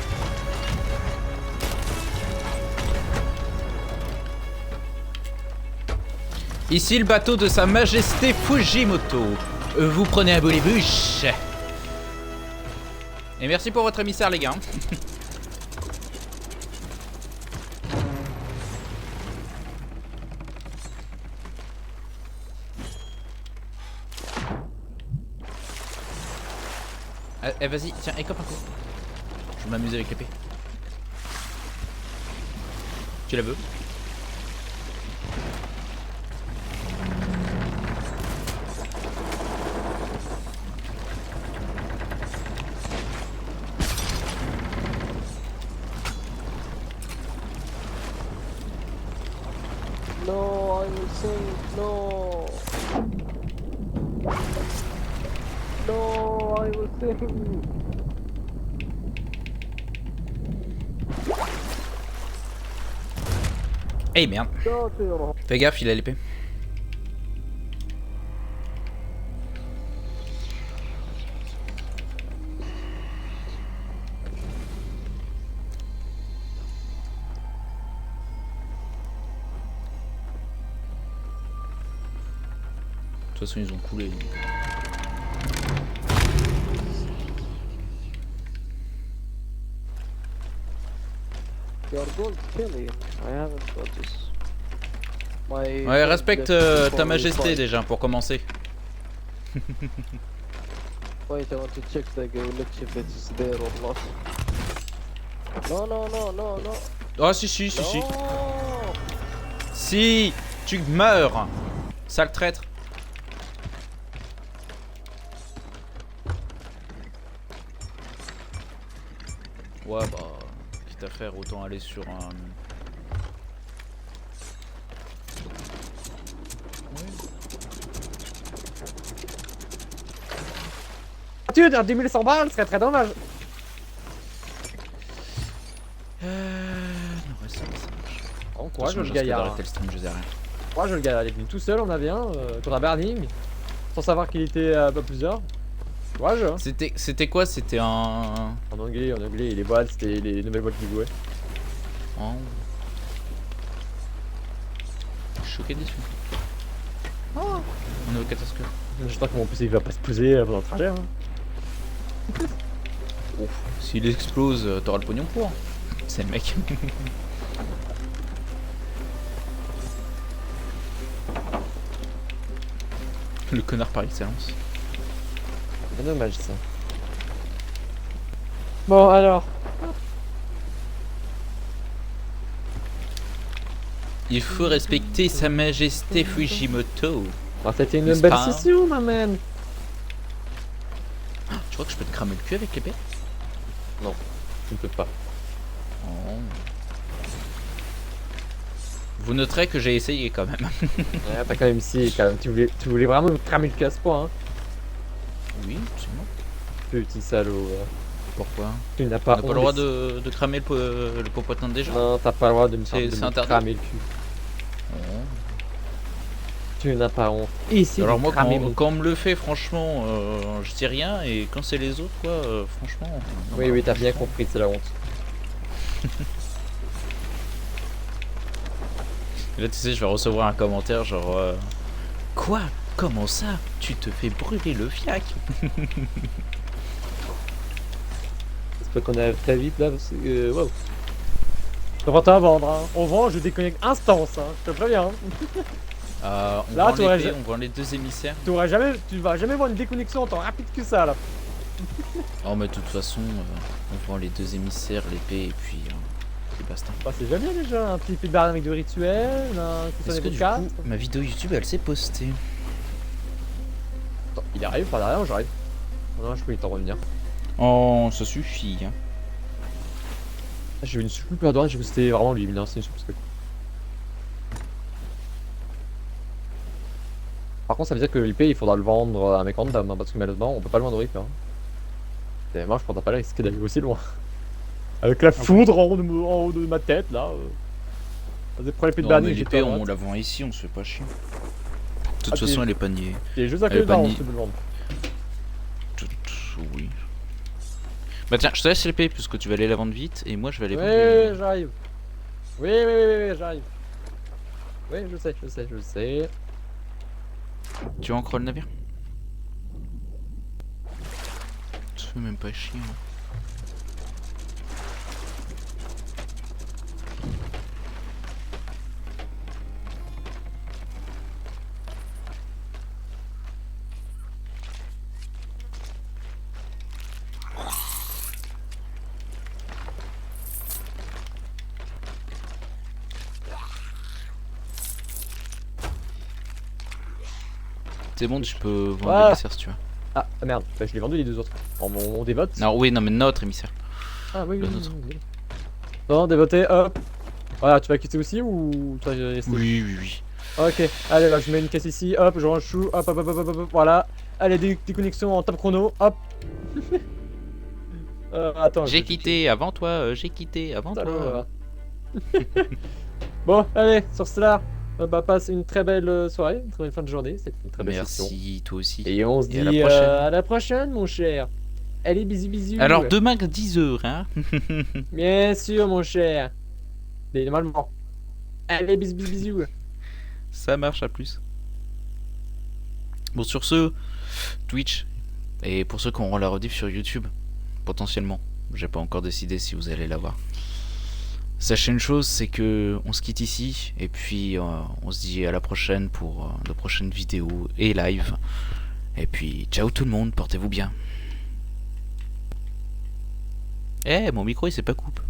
Speaker 1: Ici le bateau de Sa Majesté Fujimoto. Vous prenez un boulet bouche. Et merci pour votre émissaire les gars. Vas-y, tiens, écope un coup. Je vais m'amuser avec l'épée. Tu la veux?
Speaker 6: No, I will sing. No. No, I will sing.
Speaker 1: Eh merde.
Speaker 6: No, Théo.
Speaker 1: Fais gaffe, il a l'épée. De toute façon, ils ont coulé. Donc.
Speaker 6: Your gold killing. I haven't got this. My
Speaker 1: Ouais, respecte
Speaker 6: gold
Speaker 1: ta
Speaker 6: is
Speaker 1: majesté
Speaker 6: fine.
Speaker 1: déjà pour commencer.
Speaker 6: Wait, I want to check the glitch if it's there or not. No, no, no, no, no.
Speaker 1: Oh si si si si.
Speaker 6: No.
Speaker 1: Si tu meurs, sale traître. Ouais bah, quitte à faire, autant aller sur un...
Speaker 2: Tu veux dire 10 100 balles, ce serait très dommage.
Speaker 1: Non ouais ça marche.
Speaker 2: Bon,
Speaker 1: Attention,
Speaker 2: courage
Speaker 1: je
Speaker 2: le
Speaker 1: risque
Speaker 2: gaillard.
Speaker 1: d'arrêter le stream, je sais rien.
Speaker 2: Courage le gaillard, il est venu tout seul, on a bien, contre un Burning. Sans savoir qu'il était pas plusieurs. Courage hein.
Speaker 1: C'était quoi? C'était un...
Speaker 2: En anglais, les boîtes, c'était les nouvelles boîtes qui jouaient.
Speaker 1: Oh. Je suis choqué déçu. Oh. On est au catastrophe.
Speaker 2: J'espère que mon PC il va pas se poser pendant le trajet. Hein.
Speaker 1: S'il explose, t'auras le pognon pour. C'est le mec. Le connard par excellence.
Speaker 2: C'est dommage ça. Bon alors.
Speaker 1: Il faut respecter Sa Majesté Fujimoto.
Speaker 2: Alors, c'était une
Speaker 1: N'est-ce
Speaker 2: belle
Speaker 1: pas
Speaker 2: session, ma man.
Speaker 1: Tu crois que je peux te cramer le cul avec l'épée?
Speaker 2: Tu ne peux pas.
Speaker 1: Oh. Vous noterez que j'ai essayé quand même.
Speaker 2: Ouais, t'as quand même ici, quand même. Tu voulais vraiment me cramer le cul à ce point, hein.
Speaker 1: Oui, c'est moi.
Speaker 2: Petit salaud.
Speaker 1: Pourquoi?
Speaker 2: Tu n'as
Speaker 1: On
Speaker 2: pas,
Speaker 1: n'a pas le droit de cramer le popotin des gens.
Speaker 2: Non, t'as pas le droit de me,
Speaker 1: C'est
Speaker 2: de me
Speaker 1: interdit.
Speaker 2: cramer le cul.
Speaker 1: Oh.
Speaker 2: Tu n'as pas honte. Ici,
Speaker 1: Alors
Speaker 2: de
Speaker 1: moi
Speaker 2: cramer
Speaker 1: quand,
Speaker 2: mon...
Speaker 1: quand on me le fait franchement je dis rien, et quand c'est les autres quoi franchement non,
Speaker 2: Oui,
Speaker 1: bah,
Speaker 2: oui, t'as bien compris, c'est la honte.
Speaker 1: Et là tu sais je vais recevoir un commentaire genre quoi? Comment ça? Tu te fais brûler le fiac?
Speaker 2: J'espère qu'on arrive très vite là, parce que... Wow. On va à vendre, hein. On vend, je déconnecte instance, hein. Je te préviens. Hein.
Speaker 1: On
Speaker 2: Là,
Speaker 1: vend
Speaker 2: tu aurais
Speaker 1: l'épée,
Speaker 2: ja-
Speaker 1: on vend les deux émissaires.
Speaker 2: Tu vas jamais voir une déconnexion en temps rapide que ça là.
Speaker 1: Oh mais de toute façon on vend les deux émissaires, l'épée et puis c'est basta.
Speaker 2: Bah, c'est déjà bien déjà, un petit peu de barre avec de rituel, un
Speaker 1: Est-ce que
Speaker 2: coup
Speaker 1: du
Speaker 2: de
Speaker 1: coup ma vidéo YouTube elle s'est postée?
Speaker 2: Attends, il arrive par derrière, j'arrive. Non, je peux y t'en revenir.
Speaker 1: Oh ça suffit hein.
Speaker 2: J'ai eu une super droite, j'ai cru que c'était vraiment lui, mais non, c'est une super. par contre, ça veut dire que l'IP il faudra le vendre à un mec random, hein, parce que malheureusement, on peut pas le vendre au Reaper. Et moi, je prendrais pas le risque d'aller aussi loin. Avec la foudre en haut de ma tête, là. Vas-y, prends l'épée de
Speaker 1: Non,
Speaker 2: Bernie,
Speaker 1: mais
Speaker 2: j'ai
Speaker 1: l'épée,
Speaker 2: pas
Speaker 1: on la vend ici, on se fait pas chier. De toute
Speaker 2: Ah,
Speaker 1: façon,
Speaker 2: puis-
Speaker 1: elle est panier.
Speaker 2: Il est juste à
Speaker 1: Elle
Speaker 2: côté
Speaker 1: est
Speaker 2: de là,
Speaker 1: pas
Speaker 2: on
Speaker 1: ni-
Speaker 2: peut le vendre.
Speaker 1: Oui. Bah tiens, je te laisse l'épée, puisque tu vas aller la vendre vite, et moi je vais aller vendre
Speaker 2: Oui, j'arrive. Oui, j'arrive. Oui, je sais.
Speaker 1: Tu veux encore le navire? Tu fais même pas chier. Hein. C'est bon, tu peux vendre
Speaker 2: Ah.
Speaker 1: l'émissaire si tu veux.
Speaker 2: Ah, merde, bah, je l'ai vendu les deux autres. On dévote.
Speaker 1: Non, oui, non, mais notre émissaire.
Speaker 2: Ah oui,
Speaker 1: Le
Speaker 2: oui,
Speaker 1: nôtre.
Speaker 2: oui. Non, dévoté, hop. Voilà, tu vas quitter aussi ou tu vas rester?
Speaker 1: Oui.
Speaker 2: Ok, allez, là, je mets une caisse ici, hop, je range chou, hop, voilà. Allez, déconnexion en top chrono, hop. Attends.
Speaker 1: J'ai quitté avant toi, j'ai quitté avant
Speaker 2: Putain,
Speaker 1: toi.
Speaker 2: là. Bon, allez, sur cela, bah, passe une très belle soirée, une très belle fin de journée, c'était une très belle session.
Speaker 1: Merci, toi aussi.
Speaker 2: Et on se
Speaker 1: Et à
Speaker 2: dit
Speaker 1: la prochaine.
Speaker 2: à la prochaine, mon cher. Allez, bisous.
Speaker 1: Alors demain 10h, hein.
Speaker 2: Bien sûr, mon cher. Mais normalement. Allez, bisous.
Speaker 1: Ça marche, à plus. Bon, sur ce, Twitch, et pour ceux qui auront la rediff sur YouTube, potentiellement, j'ai pas encore décidé si vous allez la voir. Sachez une chose, c'est que on se quitte ici, et puis on se dit à la prochaine pour de prochaines vidéos et live. Et puis, ciao tout le monde, portez-vous bien. Eh, mon micro il s'est pas coupé.